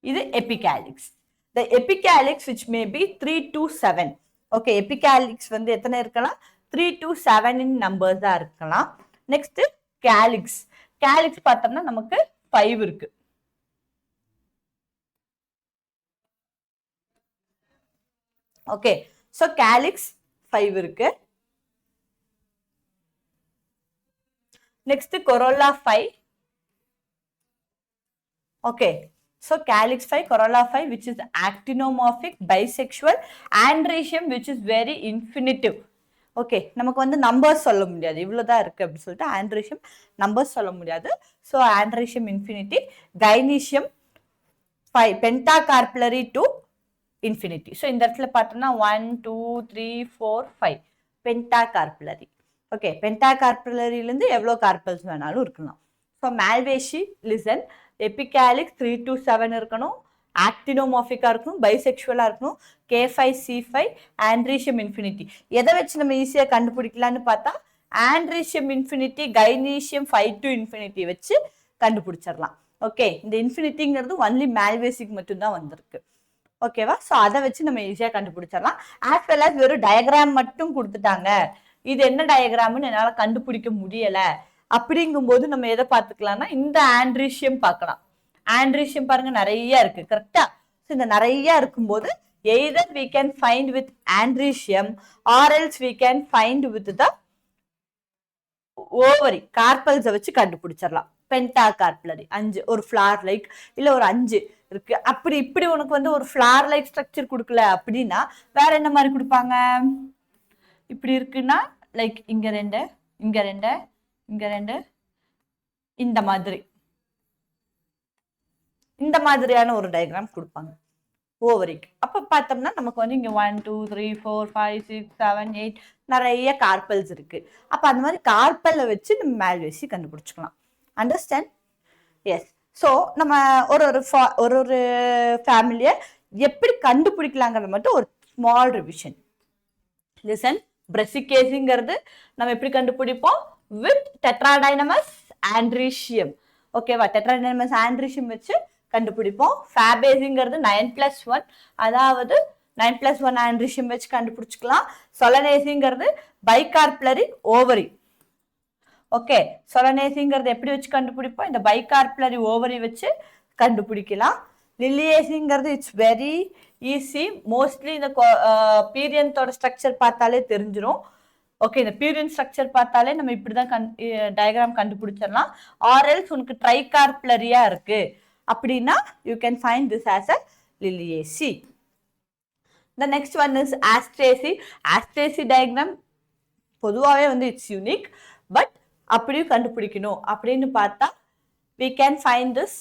இது epicalyx. The epicalix which may be 3 to 7. Okay, epicalyx வந்து எத்தனை இருக்கலாம்? 3 to 7 இன் நம்பர்ஸ் தான் இருக்கலாம். Next calyx. கேலிக்ஸ் பார்த்தோம்னா நமக்கு 5 இருக்கு. ஓகே, சோ கேலிக்ஸ் 5 இருக்கு. Next corolla 5. Okay, so calyx 5, corolla 5, which is actinomorphic, bisexual, androecium, which is very infinitive. Okay, நமக்கு வந்து நம்பர்ஸ் சொல்ல முடியாது, இவ்வளவுதான் இருக்கு அப்படின்னு சொல்லிட்டு ஆண்ட்ரீஷியம் நம்பர்ஸ் சொல்ல முடியாது. So androecium infinity, gynoecium 5, pentacarpellary to infinity. So இந்த இடத்துல பார்த்தோம்னா 1 2 3 4 5 பென்டாகார்புலரி. ஓகே, பென்டாகார்புலரியிலேருந்து எவ்வளோ கார்பல்ஸ் வேணாலும் இருக்கலாம். So Malvaceae listen, epicalyx 3 to 7 இருக்கணும், ஆக்டினோமார்பிக்கா இருக்கணும், பைசெக்சுவலா இருக்கணும், K5 C5, ஆண்ட்ரீஷியம் இன்ஃபினிட்டி. எதை வச்சு நம்ம ஈஸியா கண்டுபிடிக்கலாம்னு பார்த்தா androecium infinity, gynoecium 5 to infinity வச்சு கண்டுபிடிச்சிடலாம். ஓகே, இந்த இன்ஃபினிட்டிங்கிறது ஒன்லி மால்வேசிக்கு மட்டும்தான் வந்திருக்கு. ஓகேவா? ஸோ அதை வச்சு நம்ம ஈஸியா கண்டுபிடிச்சிடலாம். ஆஸ் வெல் ஆஸ் வெறும் டயக்ராம் மட்டும் கொடுத்துட்டாங்க, இது என்ன டயக்ராம்னு என்னால கண்டுபிடிக்க முடியல அப்படிங்கும்போது நம்ம எதை பார்த்துக்கலாம்னா இந்த ஆண்ட்ரீஷியம் பார்க்கலாம். ஆண்ட்ரீஷியம் பாருங்க நிறைய இருக்கு, கரெக்டா? ஸோ இந்த நிறைய இருக்கும்போது either we can find with andrecium or else we can find with the ovary, carpels வச்சு கண்டுபிடிச்சிடலாம். பென்டாகார்புலரி 5, ஒரு ஃபிளார் லைக் இல்ல ஒரு 5 இருக்கு. அப்படி இப்படி உனக்கு வந்து ஒரு ஃபிளார் லைக் ஸ்ட்ரக்சர் கொடுக்கல அப்படின்னா வேற என்ன மாதிரி கொடுப்பாங்க? இப்படி இருக்குன்னா லைக் இங்க 2 இங்க 2 இங்க 2 இந்த மாதிரியான ஒரு டயக்ராம் கொடுப்பாங்க ஓவரிக்கு. அப்ப பார்த்தோம்னா நமக்கு வந்து இங்க 1 2 3 4 5 6 7 8 நிறைய கார்பல்ஸ் இருக்கு. அப்ப அந்த மாதிரி கார்பல்ல வச்சு நம்ம மால்வேசி கண்டுபிடிச்சுக்கலாம். அண்டர்ஸ்டாண்ட்? எஸ். ஸோ நம்ம ஒரு ஃபேமிலியை எப்படி கண்டுபிடிக்கலாங்கிறது மட்டும் ஒரு ஸ்மால் ரிவிஷன். லிசன், பிரசிகேசிங்கிறது நம்ம எப்படி கண்டுபிடிப்போம்? With tetradynamous androecium. ஓகேவா? டெட்ராடைனமஸ் ஆண்ட்ரீஷியம் வச்சு கண்டுபிடிப்போம். ஃபேபேசிங்கிறது 9+1, அதாவது 9+1 ஆண்ட்ரீஷியம் வச்சு கண்டுபிடிச்சுக்கலாம். சொலனேசிங்கிறது பைகார்புலரி ஓவரி. ஓகே, சொலனேசிங்கிறது எப்படி வச்சு கண்டுபிடிப்போம்? இந்த பைகார்புலரி ஓவரி வச்சு கண்டுபிடிக்கலாம். லில்லியேசிங்கிறது இட்ஸ் வெரி ஈஸி, மோஸ்ட்லி இந்த பீரியன்டோட ஸ்ட்ரக்சர் பார்த்தாலே தெரிஞ்சிடும். ஓகே, இந்த பீரியன் ஸ்ட்ரக்சர் பார்த்தாலே நம்ம இப்படிதான் டயக்ராம் கண்டுபிடிச்சிடலாம். ஆர்எல்ஸ் உனக்கு ட்ரைகார்புலரியா இருக்கு அப்படின்னா you can find this as a Liliaceae. The next one is Asteraceae. Asteraceae diagram பொதுவாகவே வந்து இட்ஸ் யூனிக், பட் அப்படியும் கண்டுபிடிக்கணும் அப்படின்னு பார்த்தா we can find this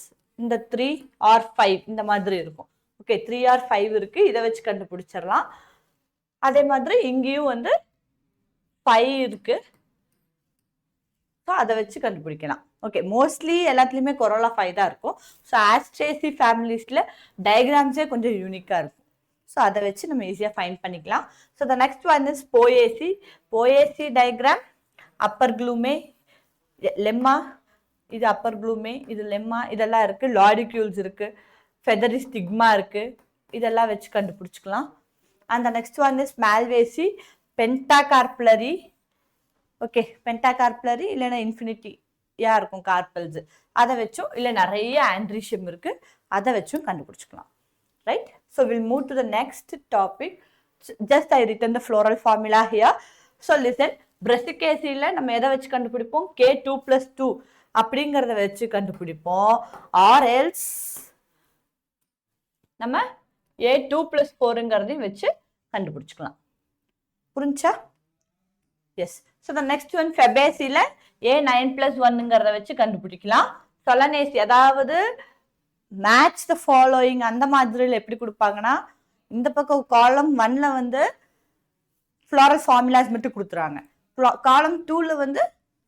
இந்த 3 or 5 இந்த மாதிரி இருக்கும். ஓகே, 3 or 5 இருக்கு, இதை வச்சு கண்டுபிடிச்சிடலாம். அதே மாதிரி இங்கேயும் வந்து 5 இருக்கு, ஸோ அதை வச்சு கண்டுபிடிக்கலாம். ஓகே, மோஸ்ட்லி எல்லாத்துலேயுமே கொரோலா 5 தான் இருக்கும். ஸோ ஆஸ்ட்ரேசி ஃபேமிலிஸில் டயக்ராம்ஸே கொஞ்சம் யூனிக்காக இருக்கும். ஸோ அதை வச்சு நம்ம ஈஸியாக ஃபைண்ட் பண்ணிக்கலாம். So the next one is Poaceae. Poaceae diagram upper glume, lemma, இது அப்பர் க்ளூமே, இது லெம்மா, இதெல்லாம் இருக்குது. லாடிக்யூல்ஸ் இருக்குது, ஃபெதரி ஸ்டிக்மா இருக்குது, இதெல்லாம் வச்சு கண்டுபிடிச்சிக்கலாம். அந்த நெக்ஸ்ட் ஒன் இஸ் மால்வேசி, பென்டாகார்புலரி. ஓகே, பென்டாகார்புலரி இல்லைன்னா இன்ஃபினிட்டியா இருக்கும் கார்பல்ஸ், அதை வச்சும் இல்லை நிறைய ஆண்ட்ரீஷியம் இருக்கு, அதை வச்சும் கண்டுபிடிச்சிக்கலாம். Right? So will move to the next topic. Just I written the floral formula here. So listen, பிரசிகேசியில் நம்ம எதை வச்சு கண்டுபிடிப்போம்? K2+2 அப்படிங்கிறத வச்சு கண்டுபிடிப்போம். ஆர் எல்ஸ் நம்ம A2+4ங்கிறதையும் வச்சு கண்டுபிடிச்சிக்கலாம். புரிஞ்சா? Yes. So the next one ஃபெபேசியில் A9+1ங்கிறத வச்சு கண்டுபிடிக்கலாம். சொலனேசி, அதாவது மேட்ச் த ஃபாலோயிங் அந்த மாதிரியில் எப்படி கொடுப்பாங்கன்னா இந்த பக்கம் காலம் 1ல வந்து ஃப்ளோரல் ஃபார்முலாஸ் மட்டும் கொடுத்துருவாங்க, காலம் 2ல வந்து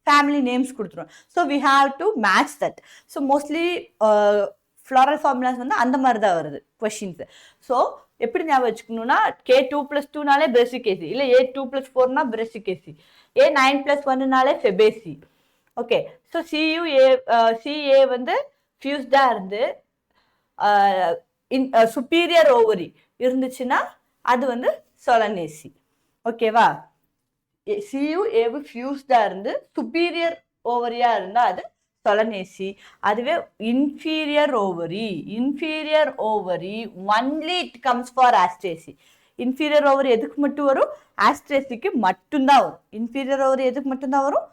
ஃபேமிலி நேம்ஸ் கொடுத்துருவோம். So we have to match that. So mostly floral formulas வந்து அந்த மாதிரி தான் வருது கொஷின்ஸ். ஸோ எப்படி ஞாபகம் வச்சுக்கணும்னா K2+2னாலே பிரசிகேசி, இல்லை A2+4னா பிரசிகேசி, A9+1னாலே ஃபெபேசி. ஓகே, ஸோ CA வந்து ஃபியூஸ்டா இருந்து சுப்பீரியர் ஓவரி இருந்துச்சுன்னா அது வந்து சொலனேசி. ஓகேவா? சியு ஏவு ஃபியூஸ்டா இருந்து சுப்பீரியர் ஓவரியா இருந்தா அது சொலனேசி. அதுவே inferior ovary only it comes for Asteraceae. Inferior ovary எதுக்கு மட்டும் வரும்? ஆஸ்ட்ரேசிக்கு மட்டும்தான் வரும். இன்ஃபீரியர் ஓவரி எதுக்கு மட்டும்தான் வரும்?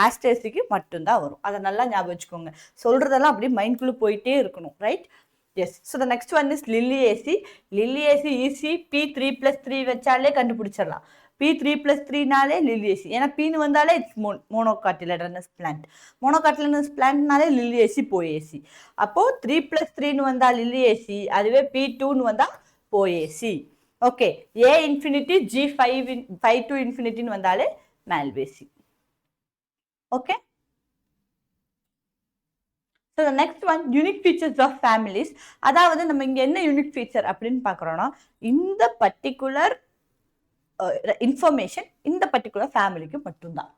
ஆஸ்ட்ரேசிக்கு மட்டும்தான் வரும். அதை நல்லா ஞாபகம் வச்சுக்கோங்க. சொல்றதெல்லாம் அப்படியே மைண்ட்குள்ள போயிட்டே இருக்கணும். Right? Yes. So the next one is Liliaceae. Liliaceae easy. P3+3 வச்சாலே கண்டுபிடிச்சிடலாம். P3+3நாலே லில்லியேசி. ஏன்னா பீனு வந்தாலே இட்ஸ் மோனோகாட்டிலேடனஸ் பிளான்ட். மோனோகாட்டிலேடனஸ் பிளான்ட்னாலே லில்லியேசி போயேசி. அப்போ 3+3ன்னு வந்தா லில்லியேசி, அதுவே P2ன்னு வந்தா Poaceae. Okay. A infinity G5 to இன்ஃபினிட்டின்னு வந்தாலே Malvaceae. Okay. So the next one, unique features of families. அதாவது நம்ம இங்க என்ன யூனிக் ஃபீச்சர் அப்படின்னு பார்க்குறோம்னா, இந்த பர்டிகுலர் இன்ஃபர்மேஷன் இந்த பர்டிகுலர் ஃபேமிலிக்கு மட்டும்தான்.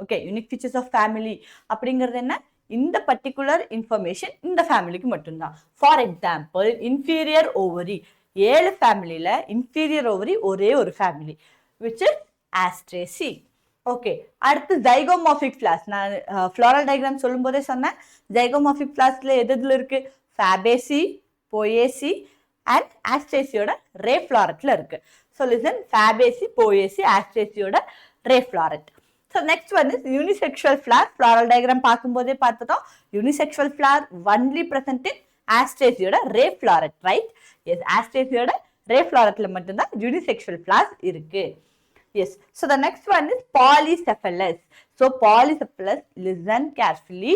Okay. Unique features of family அப்படிங்கிறது என்ன? இந்த பர்டிகுலர் இன்ஃபர்மேஷன் இந்த ஃபேமிலிக்கு மட்டும்தான். For example, inferior ovary. 7 ஃபேமிலியில இன்ஃபீரியர் ஓவரி ஒரே ஒரு family, which is Asteraceae. Okay. அடுத்து ஜைகோமார்பிக் ஃபிளாஸ். நான் ஃப்ளோரல் டயக்ராம் சொல்லும் போதே சொன்னேன், ஜைகோமார்பிக் ஃபிளாஸ்ல எதுல இருக்கு? ஃபேபேசி, போயேசி அண்ட் ஆஸ்ட்ரேசியோட ரே ஃபிளாரட்ல இருக்கு. ஸோ லிசன், ஃபேபேசி, போயேசி, ஆஸ்ட்ரேசியோட ரே ஃபிளாரட். ஸோ நெக்ஸ்ட் வந்து யூனிசெக்சுவல் ஃபிளார். ஃப்ளாரல் டயக்ராம் பார்க்கும்போதே பார்த்துட்டோம். Unisexual flower only present in ஆஸ்ட்ரேசியோட ரே ஃபிளாரட். ரைட்? எஸ். ஆஸ்ட்ரேசியோட ரே ஃபிளாரட்ல மட்டும்தான் யூனிசெக்சுவல் ஃபிளார் இருக்கு. Yes. So the next one is polycephalus. So polycephalus, listen carefully.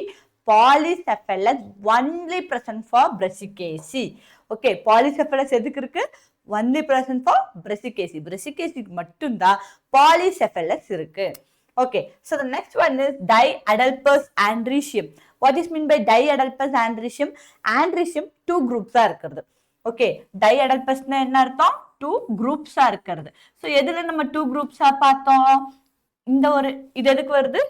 Polycephalus only present for brassicaceae. Okay. Polycephalus எதுக்கு இருக்கு? Only present for brassicaceae. Brassicaceae மட்டும்தான் polycephalus இருக்கு. Okay. So the next one is diadelphous andrecium. What is mean by diadelphous andrecium? Andrecium 2 groups ஆ இருக்கிறது. Okay. டைஅடல்பஸ்னா என்ன அர்த்தம்? 2 குரூப்ஸா இருக்கிறது. So எதுல நம்ம 2 குரூப்ஸா பார்த்தோம்? இந்த ஒரு இது எதுக்கு வருது?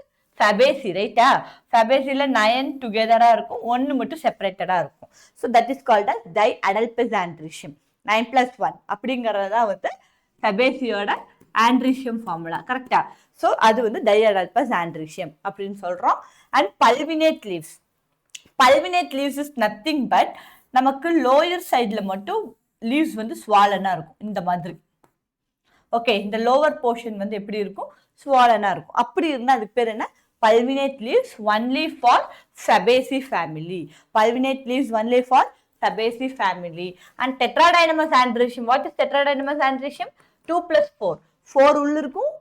ஃபேபேசி. ரைட்டா? ஃபேபேசில 9 டுகெதரா இருக்கும், 1 மட்டும் செப்பரேட்டடா இருக்கும். So that is called as diadelphous androecium. 9+1 அப்படிங்கறதா வந்து ஃபேபேசியோட ஆண்ட்ரிஷியம் ஃபார்முலா. கரெக்டா? ஸோ அது வந்து டைஅடல்பஸ் ஆண்ட்ரிஷியம் அப்படின்னு சொல்றோம். And pulvinate leaves. Pulvinate leaves is nothing but நமக்கு லோயர் சைட்ல மட்டும் லீவ்ஸ் வந்து ஸ்வாலனா இருக்கும் இந்த மாதிரி. ஓகே. இந்த லோவர் போர்ஷன் வந்து எப்படி இருக்கும்? ஸ்வாலனா இருக்கும். அப்படி இருந்தா அதுக்கு பேர் என்ன? Pulvinate leaves only for Fabaceae family. Pulvinate leaves only for Fabaceae family. And tetradynamous androecium. What is tetradynamous androecium? 2+4. 4 உள்ள இருக்கும்,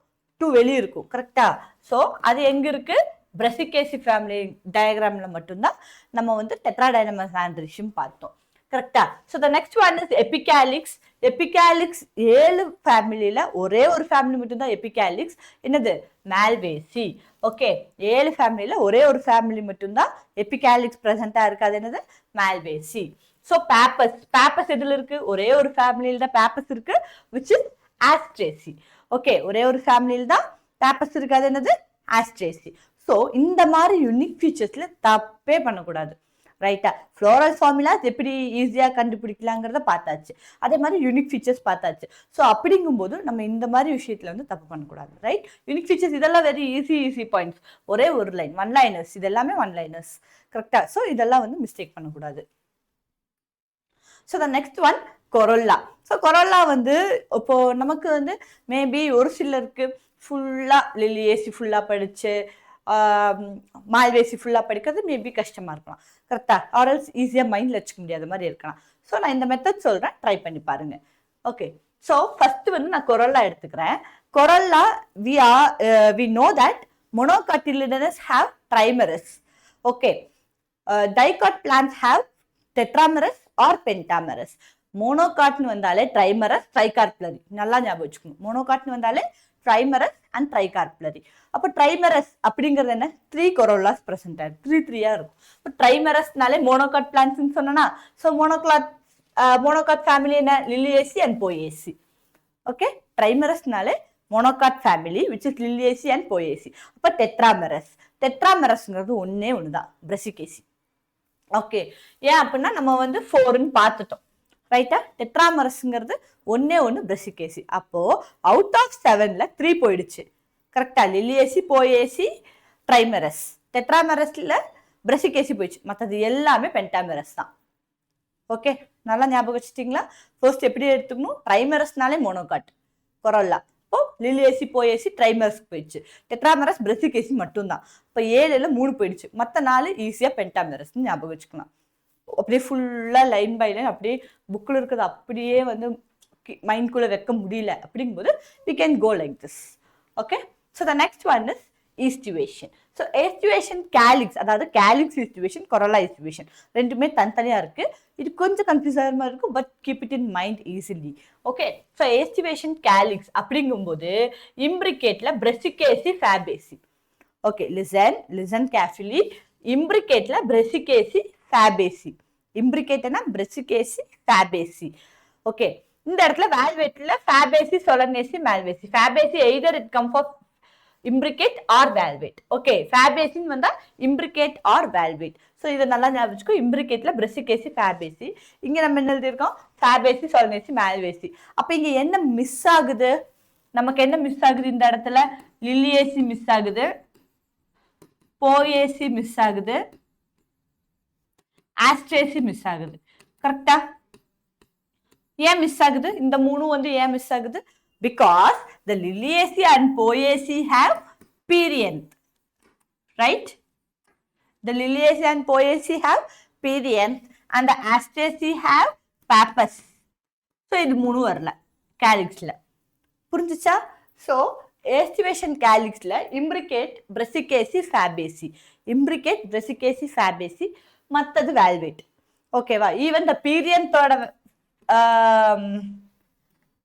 2 வெளியே இருக்கும். கரெக்டா? ஸோ அது எங்க இருக்கு? பிரசிகேசி ஃபேமிலி டயக்ராம்ல மட்டும்தான் நம்ம வந்து டெட்ராடைனமஸ் ஆண்ட்ரிஷியம் பார்த்தோம். கரெக்டா? So the next one is epicalyx. Epicalyx 7 ஃபேமிலியில ஒரே ஒரு ஃபேமிலி மட்டும்தான் எபிகாலிக்ஸ். என்னது? மால்வேசி. ஓகே. 7 ஃபேமிலியில ஒரே ஒரு ஃபேமிலி மட்டும்தான் எபிகாலிக்ஸ் பிரசண்டா இருக்கு. அது என்னது? மால்வேசி. ஸோ பேப்பஸ். பேப்பஸ் எதுல இருக்கு? ஒரே ஒரு ஃபேமிலியில தான் பேப்பஸ் இருக்கு, விச் இஸ் ஆஸ்ட்ரேசி. ஓகே. ஒரே ஒரு ஃபேமிலியில தான் பேப்பஸ் இருக்கு. அது என்னது? ஆஸ்ட்ரேசி. ஸோ இந்த மாதிரி யூனிக் ஃபீச்சர்ஸ்ல தப்பே பண்ணக்கூடாது. ரைட்டா? ஃப்ளோரல் ஃபார்முலாஸ் எப்படி ஈஸியா கண்டுபிடிக்கலாங்கிறத பார்த்தாச்சு. அதே மாதிரி யூனிக் ஃபீச்சர்ஸ் பார்த்தாச்சு. ஸோ அப்படிங்கும்போது நம்ம இந்த மாதிரி விஷயத்துல வந்து தப்பு பண்ணக்கூடாது. ரைட்? யூனிக் ஃபீச்சர்ஸ் இதெல்லாம் வெரி ஈஸி பாயிண்ட்ஸ். ஒரே ஒரு லைன், 1 லைனர்ஸ். இது எல்லாமே 1 லைனர்ஸ். கரெக்டா? ஸோ இதெல்லாம் வந்து மிஸ்டேக் பண்ணக்கூடாது. So the next one corolla. So corolla வந்து இப்போ நமக்கு வந்து மேபி ஒரு சிலருக்கு ஃபுல்லா லில்லியேசி ஃபுல்லா படிச்சு மால்வேசி ஃபுல்லா படிக்கிறது மேபி கஷ்டமா இருக்கலாம். கரெக்டா? ஆர்எல்ஸ் ஈஸியா மைண்ட்ல வச்சுக்க முடியாத மாதிரி இருக்கலாம். ஸோ நான் இந்த மெத்தட் சொல்றேன், ட்ரை பண்ணி பாருங்க. ஓகே. ஸோ ஃபர்ஸ்ட் வந்து நான் கொரோல்லா எடுத்துக்கிறேன். கொரோல்லா we know that monocotyledonous have trimerous. Okay. Dicot plants have tetramerous or pentamerous. மோனோகாட்னு வந்தாலே ட்ரைமரஸ், ட்ரைகார்ப்லரி. நல்லா ஞாபகம் வச்சுக்கணும். மோனோகாட்னு வந்தாலே ட்ரைமரஸ் அண்ட் ட்ரைகார்ப்லரி. அப்போ ட்ரைமரஸ் அப்படிங்கிறது என்ன? 3 கொரோல்லாஸ் பிரசன்ட் ஆகும். 3 இருக்கும். இப்போ ட்ரைமரஸ்னாலே மோனோகாட் பிளான்ட்ஸ்ன்னு சொன்னா, ஸோ மோனோகாட் ஃபேமிலி என்ன? Liliaceae and Poaceae. ஓகே. ட்ரைமரஸ்னாலே monocot family which is Liliaceae and Poaceae. அப்போ டெட்ராமெரஸ். டெட்ராமெரஸ்ங்கிறது ஒன்னே ஒண்ணுதான், பிரசிகேசி. ஓகே. ஏன் அப்படின்னா நம்ம வந்து 4ன்னு பார்த்துட்டோம். ரைட்டா? டெட்ராமரஸ்ங்கிறது ஒன்னே ஒன்று பிரசிகேசி. அப்போ அவுட் ஆஃப் 7ல 3 போயிடுச்சு. கரெக்டா? லில்லியேசி, போயேசி, ட்ரைமெரஸ். டெட்ராமெரஸ்ல பிரசிகேசி போயிடுச்சு. மற்றது எல்லாமே பென்டாமெரஸ் தான். ஓகே, நல்லா ஞாபகம் வச்சுட்டீங்களா? ஃபர்ஸ்ட் எப்படி எடுத்துக்கணும்? ட்ரைமெரஸ்னாலே மோனோகாட் கொரோல்லா. இப்போ லில்லியேசி, போயேசி, ட்ரைமெரஸ் போயிடுச்சு. டெட்ராமெரஸ், பிரசிகேசி மட்டும்தான். இப்போ 7ல 3 போயிடுச்சு. மற்ற 4 ஈஸியாக பென்டாமெரஸ் ஞாபகம் வச்சுக்கலாம். அப்படியே ஃபுல்லாக லைன் பை லைன் அப்படியே புக்கில் இருக்கிறது அப்படியே வந்து மைண்ட்குள்ளே வைக்க முடியல அப்படிங்கும்போது we can go like this. Okay, so the next one is aestivation. So aestivation calyx, அதாவது கேலிக்ஸ் ஈஸ்டிவேஷன், கொரோலா ஈஸ்டிவேஷன் ரெண்டுமே தனித்தனியாக இருக்கு. இது கொஞ்சம் கன்ஃபியூஸ் ஆகிற மாதிரி இருக்கும், but keep it in mind easily. Okay, so aestivation calyx அப்படிங்கும்போது இம்ப்ரிகேட்ல Brassicaceae, Fabaceae. Okay, listen carefully. இம்ப்ரிகேட்ல பிரசிகேசி, ஃபேபேசி. இம்ப்ரிகேட்னா பிரசிகேசி, ஃபேபேசி. ஓகே, இந்த இடத்துல வேல்வேட்ல Fabaceae, Solanaceae, Malvaceae. Fabaceae either it come for imbricate or valvate. Okay, ஃபேபேசின்னு வந்தா imbricate or valvate. So இதை நல்லா ஞாபகம் வச்சுக்கோ. இம்ப்ரிகேட்ல பிரசிகேசி, ஃபேபேசி. இங்க நம்ம என்ன எழுதியிருக்கோம்? Fabaceae, Solanaceae, மால்வேசி. அப்ப இங்க என்ன மிஸ் ஆகுது? நமக்கு என்ன மிஸ் ஆகுது இந்த இடத்துல? லில்லியேசி மிஸ் ஆகுது, போயேசி மிஸ் ஆகுது, ஆஸ்ட்ரேசி மிஸ் ஆகுது. கரெக்டா? ஏன் மிஸ் ஆகுது? இந்த மூணும் வந்து ஏன் மிஸ் ஆகுது? Because the Liliaceae and Poaceae have perianth, right? The Liliaceae and Poaceae have perianth and the Asteraceae have pappus. So இது மூணு வரல கேலிக்ஸ்ல. புரிஞ்சுச்சா? ஸோ ஏஸ்டிவேஷன் கேலிக்ஸ்ல imbricate, Brassicaceae, Fabaceae. Imbricate, Brassicaceae, Fabaceae. மற்றது வேல்வேட். ஓகேவா? ஈவன் த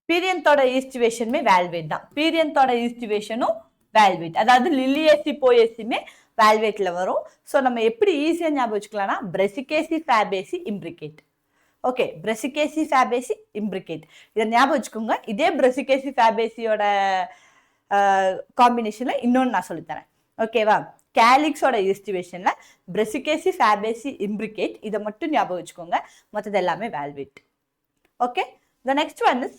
பீரியந்தோட ஈஸ்டிவேஷனுமே வேல்வேட் தான். பீரியந்தோட ஈஸ்டிவேஷனும் வேல்வேட். அதாவது லில்லியேசி, போயேசியுமே வேல்வேட்ல வரும். ஸோ நம்ம எப்படி ஈஸியாக ஞாபகம் வச்சுக்கலாம்னா Brassicaceae, Fabaceae, imbricate. Okay, Brassicaceae, Fabaceae, imbricate. இதை ஞாபகம் வச்சுக்கோங்க. இதே பிரசிகேசி, ஃபேபேசியோட காம்பினேஷன்ல இன்னொன்று நான் சொல்லித்தரேன். ஓகேவா? கேலிக்ஸோட ஈஸ்டிவேஷன்ல பிரசிகேசி, ஃபேபேசி, இம்ப்ரிகேட். இதை மட்டும் ஞாபகம் வச்சுக்கோங்க. மற்றது எல்லாமே valvate. Okay, the next one is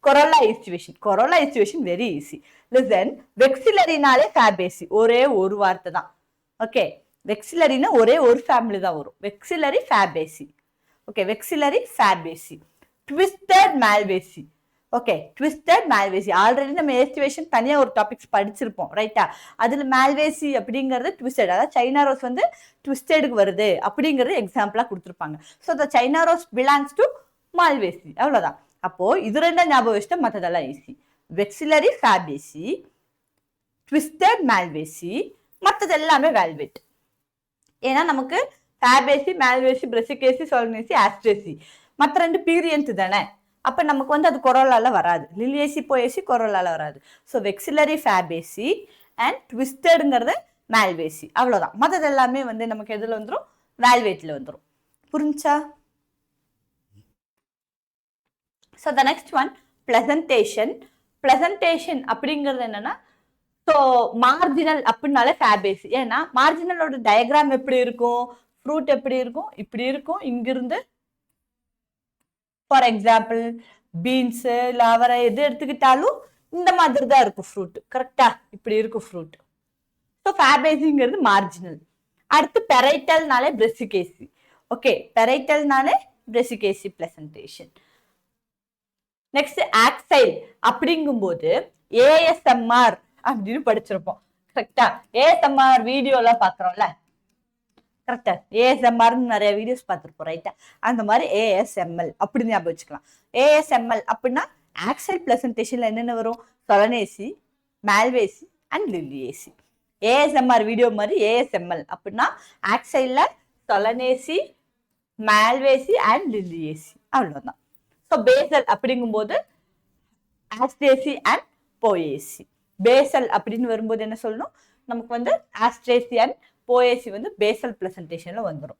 corolla aestivation. corolla aestivation very easy. Listen, வெக்ஸிலரினாலே ஃபேபேசி. ஒரே ஒரு வார்த்தை தான். ஓகே, வெக்ஸிலரினா ஒரே ஒரு ஃபேமிலி தான் வரும். Vexillary, Fabaceae. Okay, vexillary, Fabaceae. Twisted, Malvaceae. Okay, twisted, Malvaceae. Already நம்ம ஈஸ்டிவேஷன் தனியாக ஒரு டாபிக்ஸ் படிச்சிருப்போம், ரைட்டா? அதில் மால்வேசி அப்படிங்கிறது ட்விஸ்டட், அதாவது சைனா ரோஸ் வந்து ட்விஸ்டடுக்கு வருது அப்படிங்கிறது எக்ஸாம்பிளாக கொடுத்துருப்பாங்க. So the China rose belongs to Malvaceae. அவ்வளவுதான். அப்போ இது ரெண்டா ஞாபகம் வச்சுட்டா மற்றதெல்லாம் easy. Vexillary, Fabaceae, twisted, Malvaceae. மற்றது எல்லாமே வேல்வேட். ஏன்னா நமக்கு ஃபேபேசி, மால்வேசி, பிரசிகேசி, சொலனேசி, ஆஸ்ட்ரேசி மற்ற ரெண்டு பீரியன்ட் தானே. அப்ப நமக்கு வந்து அது கொரோலால வராது. லில்லியேசி, போயேசி கொரோலால வராது. ஸோ வெக்ஸிலரி, ஃபேபேசி அண்ட் ட்விஸ்டடுங்கிறது மால்வேசி. அவ்வளவுதான். மற்றது எல்லாமே வந்து நமக்கு எதுல வந்துடும்? வேல்வேட்ல வந்துடும். புரிஞ்சா? So the next one, presentation. Presentation அப்படிங்கிறது என்னன்னா, ஸோ மார்ஜினல் அப்படின்னாலே ஃபேபேசி. ஏன்னா மார்ஜினலோட டயக்ராம் எப்படி இருக்கும்? ஃப்ரூட் எப்படி இருக்கும்? இப்படி இருக்கும். இங்கிருந்து ஃபார் எக்ஸாம்பிள் பீன்ஸ், இல்லை அவரை எது எடுத்துக்கிட்டாலும் இந்த மாதிரி தான் இருக்கும் ஃப்ரூட். கரெக்டா? இப்படி இருக்கும் ஃப்ரூட். ஸோ ஃபேபேசிங்கிறது மார்ஜினல். அடுத்து பெரைட்டல்னாலே பிரசிகேசி. ஓகே, பெரைட்டல்னாலே பிரசிகேசி பிரசன்டேஷன். நெக்ஸ்ட் ஆக்சைல் அப்படிங்கும்போது ஏஎஸ்எம்ஆர் அப்படின்னு படிச்சிருப்போம். கரெக்டா? ஏஎஸ்எம்ஆர் வீடியோலாம் பாக்குறோம்ல, கரெக்டா? ஏஎஸ்எம்ஆர்னு நிறைய வீடியோஸ் பார்த்துருப்போம், ரைட்டா? அந்த மாதிரி ஏஎஸ்எம்எல் அப்படின்னு ஞாபகம் வச்சுக்கலாம். ஏஎஸ்எம்எல் அப்படின்னா ஆக்சைல் பிரசன்டேஷன்ல என்னென்ன வரும்? சொலனேசி, மால்வேசி அண்ட் லில்லியேசி. ஏஎஸ்எம்ஆர் வீடியோ மாதிரி ஏஎஸ்எம்எல் அப்படின்னா ஆக்சைல்ல சொலனேசி, மால்வேசி அண்ட் லில்லியேசி. அவ்வளவுதான். ஸோ பேசல் அப்படிங்கும்போது ஆஸ்ட்ரேசி அண்ட் போயேசி. பேசல் அப்படின்னு வரும்போது என்ன சொல்லணும்? நமக்கு வந்து ஆஸ்ட்ரேசி அண்ட் போயேசி வந்து பேசல் பிரசன்டேஷன்ல வந்துடும்.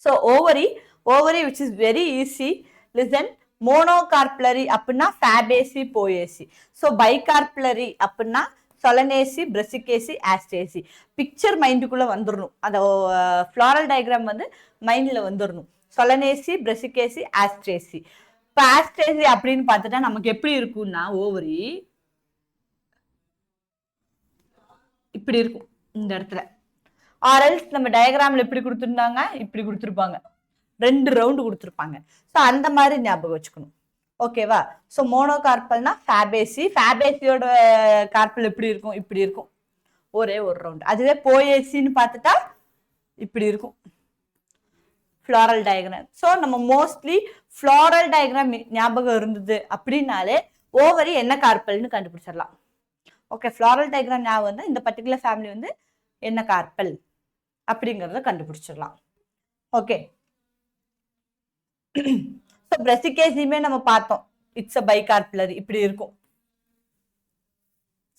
So ovary which is very easy. Listen, monocarpellary அப்படின்னா ஃபேபேசி, போயேசி. ஸோ பைகார்ப்லரி அப்படின்னா சொலனேசி, பிரசிகேசி, ஆஸ்ட்ரேசி. பிக்சர் மைண்டுக்குள்ள வந்துடணும். அந்த ஃப்ளாரல் டயக்ராம் வந்து மைண்ட்ல வந்துடணும். சொலனேசி, பிரசிகேசி, ஆஸ்ட்ரேசி. இப்போ ஆஸ்ட்ரேசி அப்படின்னு பார்த்துட்டா நமக்கு எப்படி இருக்கும்னா ஓவரி இப்படி இருக்கும் இந்த இடத்துல. ஆர்எல்ஸ் நம்ம டயக்ராம்ல எப்படி கொடுத்துருந்தாங்க, இப்படி கொடுத்துருப்பாங்க, 2 ரவுண்டு கொடுத்துருப்பாங்க. ஸோ அந்த மாதிரி ஞாபகம் வச்சுக்கணும். ஓகேவா? ஸோ மோனோகார்பல்னா ஃபேபேசி. ஃபேபேசியோட கார்பல் எப்படி இருக்கும், இப்படி இருக்கும், ஒரே ஒரு ரவுண்டு. அதுவே போயேசின்னு பார்த்துட்டா இப்படி இருக்கும் ஃப்ளாரல் டயக்ராம். ஸோ நம்ம மோஸ்ட்லி ஃப்ளாரல் டயக்ராம் ஞாபகம் இருந்தது அப்படின்னாலே ஓவரி என்ன கார்பல்னு கண்டுபிடிச்சிடலாம். ஓகே, ஃப்ளாரல் டயக்ராம் ஞாபகம் வந்து இந்த பர்டிகுலர் ஃபேமிலி வந்து என்ன கார்பல் அப்படிங்கிறத கண்டுபிடிச்சிடலாம். ஓகே, ஸோ பிரசிகேசியுமே நம்ம பார்த்தோம், இட்ஸ் அ பைகார்பலரி, இப்படி இருக்கும்.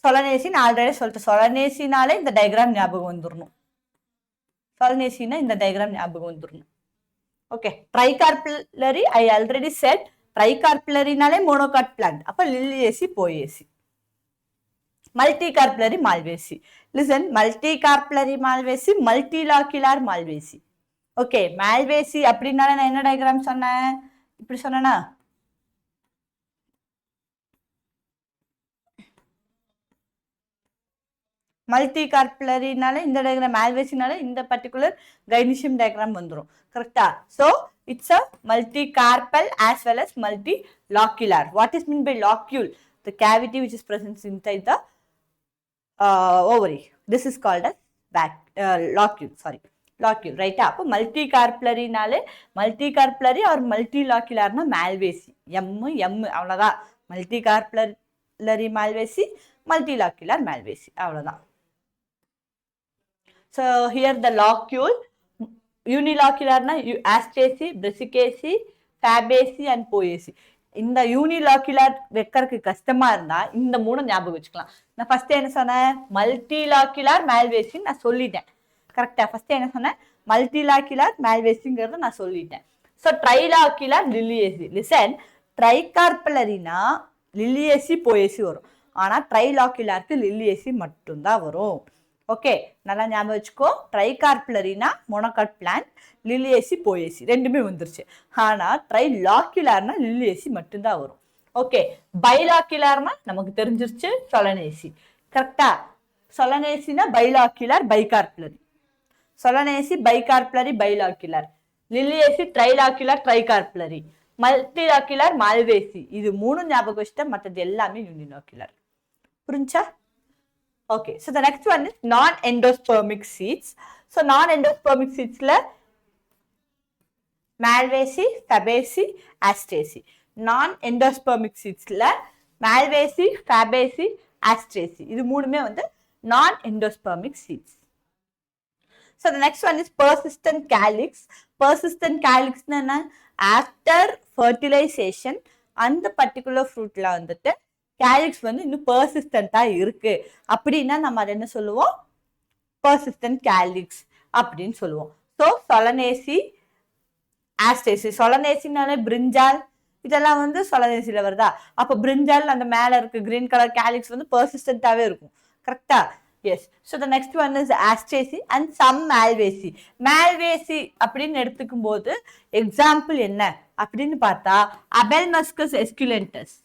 சொலனேசின் ஆல்ரெடி சொல்லிட்டு, சொலனேசினாலே இந்த டயக்ராம் ஞாபகம் வந்துடணும். சொலனேசினா இந்த டயக்ராம் ஞாபகம் வந்துடணும். Okay, tricarpellary I already said, ட்ரைகார்பலரினாலே மோனோகாட் பிளான்ட், அப்போ லில்லியேசி, போயேசி. மல்டிகார்பலரி, மால்வேசி. லிசன், மல்டிகார்பலரி மால்வேசி, மல்டிலாக்குலார் மால்வேசி. ஓகே, மால்வேசி அப்படின்னால நான் என்ன டயக்ராம் சொன்னேன், இப்படி சொன்னேன்னா மல்டி கார்பலரினால இந்த டயக்ராம், மால்வேசினால இந்த பர்டிகுலர் கைனிஷியம் டயக்ராம் வந்துடும். கரெக்டா? So it's a multi carpel as well as multi locular. What is mean by locule? The cavity which is present inside the ovary. This is called as locule. Sorry, locule, right? அப்போ multi கார்பலரினாலே multi carpellary or multi லாக்குலார்னா Malvaceae, hmm அவ்வளோதான். Multi carpellary Malvaceae, multi locular Malvaceae, அவ்வளோதான். So here the locule, unilocularனா Asteraceae, Brassicaceae, Fabaceae and Poaceae. இந்த unilocular வைக்கிறதுக்கு கஷ்டமா இருந்தா இந்த 3 ஞாபகம் வச்சுக்கலாம். நான் ஃபர்ஸ்ட் என்ன சொன்னேன், மல்டிலாக்குலார் மால்வேசின்னு நான் சொல்லிட்டேன். கரெக்டா? ஃபர்ஸ்ட் என்ன சொன்னேன், மல்டிலாக்குலார் மால்வேசிங்கிறத நான் சொல்லிட்டேன். ஸோ ட்ரைலாக்குலார் லில்லியேசி. லிசன், ட்ரைகார்பலரினா லில்லியேசி, போயேசி வரும். ஆனால் ட்ரைலாக்குலாருக்கு லில்லியேசி மட்டும்தான் வரும். ஓகே, நல்லா ஞாபகம் வச்சுக்கோ. ட்ரைகார்பலரினா மோனோகாட் பிளான்ட், லில்லியேசி, போயேசி ரெண்டுமே வந்துருச்சு. ஆனால் ட்ரைலாக்குலார்னா லில்லியேசி மட்டும்தான் வரும். ஓகே, பைலாக்குலார்னா நமக்கு தெரிஞ்சிருச்சு, சொலனேசி. கரெக்டா? சொலனேசினா பைலாக்குலார், பைகார்பலரி. சொலனேசி பைகார்பலரி, பைலாக்குலார். லில்லியேசி ட்ரைலாக்குலார், ட்ரைகார்பலரி. மல்டிலாக்குலார், மால்வேசி. இது 3 ஞாபகம் வச்சுட்டா மற்றது எல்லாமே யூனிலாக்குலார். புரிஞ்சா? Okay, so the next one is non-endospermic seeds. So non-endospermic seeds la Malvaceae, Fabaceae, Asteraceae. Non-endospermic seeds la Malvaceae, Fabaceae, Asteraceae. இது மூணுமே வந்து non-endospermic seeds. So the next one is persistent calyx. Persistent calyx na after fertilization அந்த particular fruit la வந்துட்டு calyx வந்து இன்னும் பர்சிஸ்டண்டா இருக்கு அப்படின்னா நம்ம அதை என்ன சொல்லுவோம், பர்சிஸ்டன்ட் கேலிக்ஸ் அப்படின்னு சொல்லுவோம். ஸோ சொலனேசி, ஆஸ்டேசி. சொலனேசினாலே பிரிஞ்சால் இதெல்லாம் வந்து சொலனேசியில வருதா, அப்போ பிரிஞ்சால் அந்த மேல இருக்கு கிரீன் கலர் கேலிக்ஸ் வந்து பர்சிஸ்டண்டாவே இருக்கும். கரெக்டா? Yes. So the next one is Asteraceae and some Malvaceae. Malvaceae அப்படின்னு எடுத்துக்கும் போது எக்ஸாம்பிள் என்ன அப்படின்னு பார்த்தா அபெல்மஸ்கஸ் எஸ்குலென்டஸ்.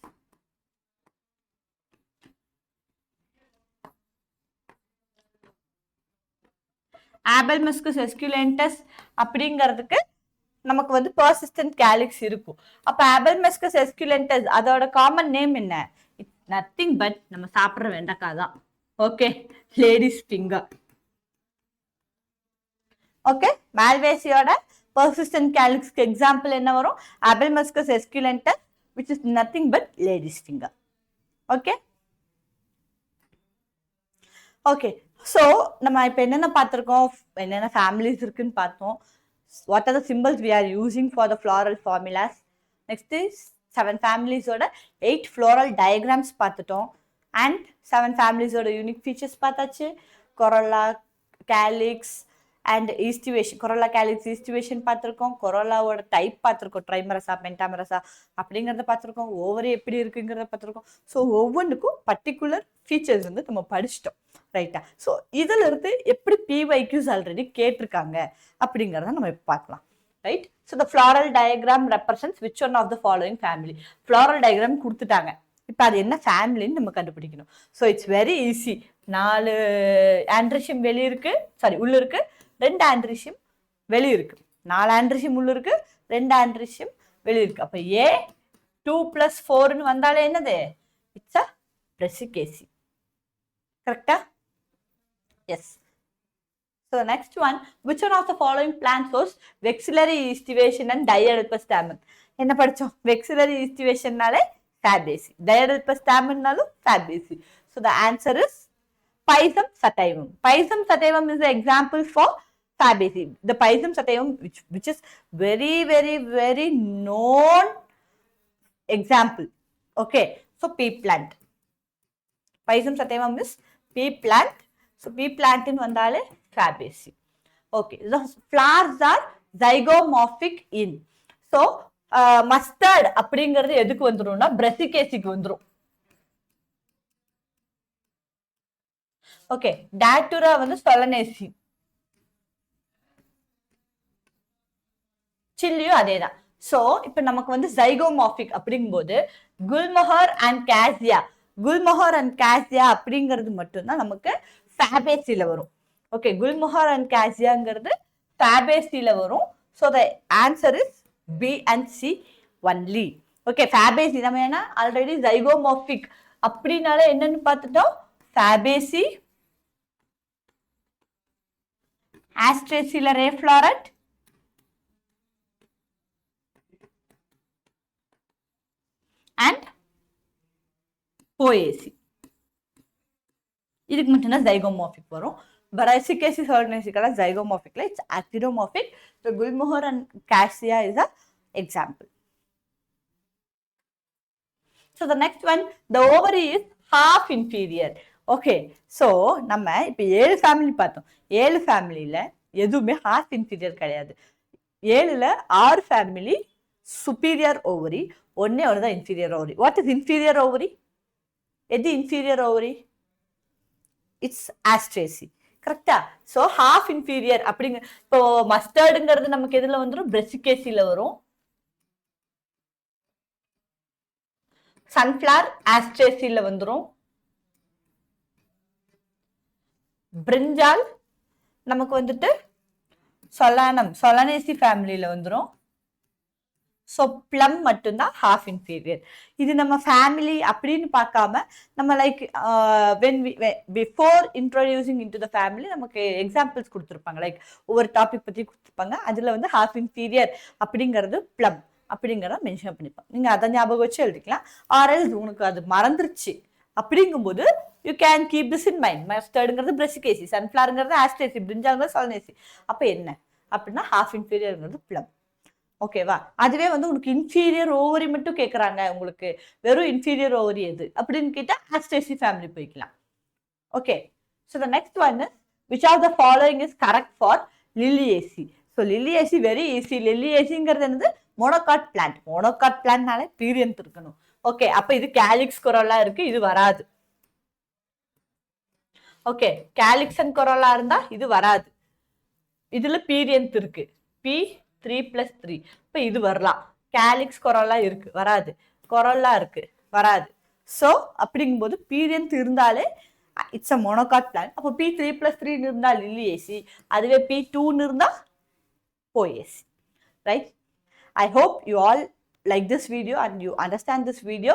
Abelmuscus esculentus அப்படிங்கிறதுக்கு நமக்கு வந்து persistent calyx இருக்கும். அப்ப Abelmuscus esculentus அதோட காமன் நேம் என்ன, நத்திங் பட் நம்ம சாப்பிட்ற வெண்டைக்காய் தான். Okay, ladies finger. ஓகே, மால்வேசியோட persistent calyxக்கு எக்ஸாம்பிள் என்ன வரும், Abelmuscus esculentus which is nothing but ladies finger. Okay okay so நம்ம இப்போ என்னென்ன பார்த்துருக்கோம், என்னென்ன ஃபேமிலிஸ் இருக்குன்னு பார்த்தோம். What are the symbols we are using for the floral formulas. Next 7 ஃபேமிலிஸோட 8 ஃப்ளோரல் டயக்ராம்ஸ் பார்த்துட்டோம். அண்ட் 7 ஃபேமிலிஸோட யூனிக் ஃபீச்சர்ஸ் பார்த்தாச்சு. Corolla, calyx and aestivation. Corolla, calyx, aestivation பார்த்துருக்கோம். கொரோலாவோட டைப் பார்த்துருக்கோம், ட்ரைமரஸா, பென்டாமரஸா அப்படிங்கிறத பார்த்துருக்கோம். ஓவரி எப்படி இருக்குங்கிறத பார்த்துருக்கோம். ஸோ ஒவ்வொன்றுக்கும் பர்டிகுலர் ஃபீச்சர்ஸ் வந்து நம்ம படிச்சிட்டோம். ரைட்டா? ஸோ இதுல இருந்து எப்படி பிவைக்யூஸ் ஆல்ரெடி கேட்டிருக்காங்க அப்படிங்கிறத நம்ம இப்போ பார்க்கலாம். right? So the floral diagram represents which one of the following family? Floral diagram கொடுத்துட்டாங்க. இப்போ அது என்ன ஃபேமிலின்னு நம்ம கண்டுபிடிக்கணும். So it's very easy. 4 androecium வெளியே இருக்கு, சாரி உள்ள இருக்கு, 2 ஆண்ட்ரிஷியம் வெளியே இருக்கு. 4 ஆண்ட்ரிஷியம் உள்ள இருக்கு, 2 ஆண்ட்ரிஷியம் வெளியே இருக்கு. அப்போ ஏ 2 + 4ன்னு வந்தாலே என்னது? It's a Brassicaceae. கரெக்டா? S. So the next one, which one of the following plants shows vexillary estivation and diadelphous stamen? என்ன படிச்சோம்? Vexillary estivation நாலே Fabaceae, diadelphous stamen நாலும் Fabaceae. So the answer is Pisum sativum. Pisum sativum is the example for Fabaceae. The Pisum sativum, which is very known example. Okay, so pea plant. Pisum sativum is pea plant. So pea plant in vandale Fabaceae. Okay, the flowers are zygomorphic in. So mustard அப்படிங்கிறது எதுக்கு வந்துரும்னா Brassicaceaeக்கு வந்துரும். Okay, Datura வந்து Solanaceae. சில்லியும் அதேதான். So இப்போ நமக்கு வந்து ஜைகோமார்பிக் அப்படிங்கும்போது குல்மோஹர் and Kezia, குல்மோஹர் and Kezia அப்படிங்கிறது மட்டும்தான் நமக்கு Fabaceaeல வரும். ஓகே, குல்மோஹர் அண்ட் கேசியாங்கிறது Fabaceaeல வரும். So the answer is B and C only. Okay, Fabaceae நம்ம ஏன்னா ஆல்ரெடி ஜைகோமார்பிக் அப்படின்னால என்னன்னு பார்த்துட்டோம். Fabaceae, Astraceae ray floret, and Poaceae. இதுக்கு மட்டும்தான் ஜைகோமார்பிக் வரும். Brassicaceae, Solanaceae ஜைகோமார்பிக்ல it's actinomorphic. So Gulmohar and Cassia is a example. So the next one, the ovary is half inferior. Okay, so நம்ம இப்போ 7 ஃபேமிலி பார்த்தோம். 7 ஃபேமிலியில எதுவுமே half inferior கிடையாது. 7ல 6 ஃபேமிலி superior ovary, ஒன்னே ஒன்று தான் inferior ovary. What is inferior ovary? எது inferior ovary? It's Astraceae. கரெக்டா? ஸோ ஹாஃப் இன்ஃபீரியர் அப்படிங்க. இப்போ மஸ்டர்டுங்கிறது நமக்கு எதுல வந்துடும்? Brassicaceaeல வரும். சன்ஃபிளவர் Astraceaeல வந்துடும். பிரிஞ்சால் நமக்கு வந்துட்டு Solanaceae ஃபேமிலியில வந்துடும். ஸோ ப்ளம் மட்டும்தான் ஹாஃப் இன்ஃபீரியர். இது நம்ம ஃபேமிலி அப்படின்னு பார்க்காம நம்ம like before introducing into the family நமக்கு எக்ஸாம்பிள்ஸ் கொடுத்துருப்பாங்க. லைக் ஒவ்வொரு டாபிக் பற்றி கொடுத்துருப்பாங்க. அதில் வந்து ஹாஃப் இன்ஃபீரியர் அப்படிங்கிறது ப்ளம் அப்படிங்கிறத மென்ஷன் பண்ணிப்பாங்க. நீங்கள் அதை ஞாபகம் வச்சு எழுதிக்கலாம். ஆர்எல்ஸ் உனக்கு அது மறந்துருச்சு அப்படிங்கும்போது you can keep this in mind. மஸ்டர்டுங்கிறது Brassicaceae, சன்ஃப்ளவருங்கிறது Astraceae, பிரிஞ்சாலுங்கிறது Solanaceae. அப்போ என்ன அப்படின்னா ஹாஃப் இன்ஃபீரியர்ங்கிறது ப்ளம். ஓகேவா? அதுவே வந்து உங்களுக்கு இன்ஃபீரியர் ஓவரி மட்டும் கேட்குறாங்க, உங்களுக்கு வெறும் இன்ஃபீரியர் ஓவரி எது அப்படின்னு கேட்டால் Astraceae ஃபேமிலி போய்க்கலாம். Okay, so the next one is which of the following is correct for Liliaceae. So Liliaceae very easy. Liliaceaeங்கிறது என்னது? Monocot plant. மோனோகாட் பிளான்ட்னாலே பீரியன்ட் இருக்கணும். ஓகே, அப்போ இது கேலிக்ஸ் கொரோலா இருக்கு, இது வராது. ஓகே, கேலிக்ஸ் அண்ட் கொரோலா இருந்தா இது வராது. இதுல பீரியன்ட் இருக்கு, P3+3. இப்போ இது வரலாம். கேலிக்ஸ் கொரோலா இருக்கு, வராது. கொரோலா இருக்கு, வராது. ஸோ அப்படிங்கும்போது பீரியன்ட் இருந்தாலே இட்ஸ் அ மோனோகாட் பிளான்ட். அப்போ P3+3 இருந்தா Liliaceae, அதுவே P2 இருந்தா Poaceae. Right? I hope you all like this video and you understand this video.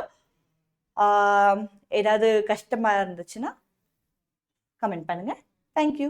ஏதாவது கஷ்டமா இருந்துச்சுன்னா கமெண்ட் பண்ணுங்க. Thank you.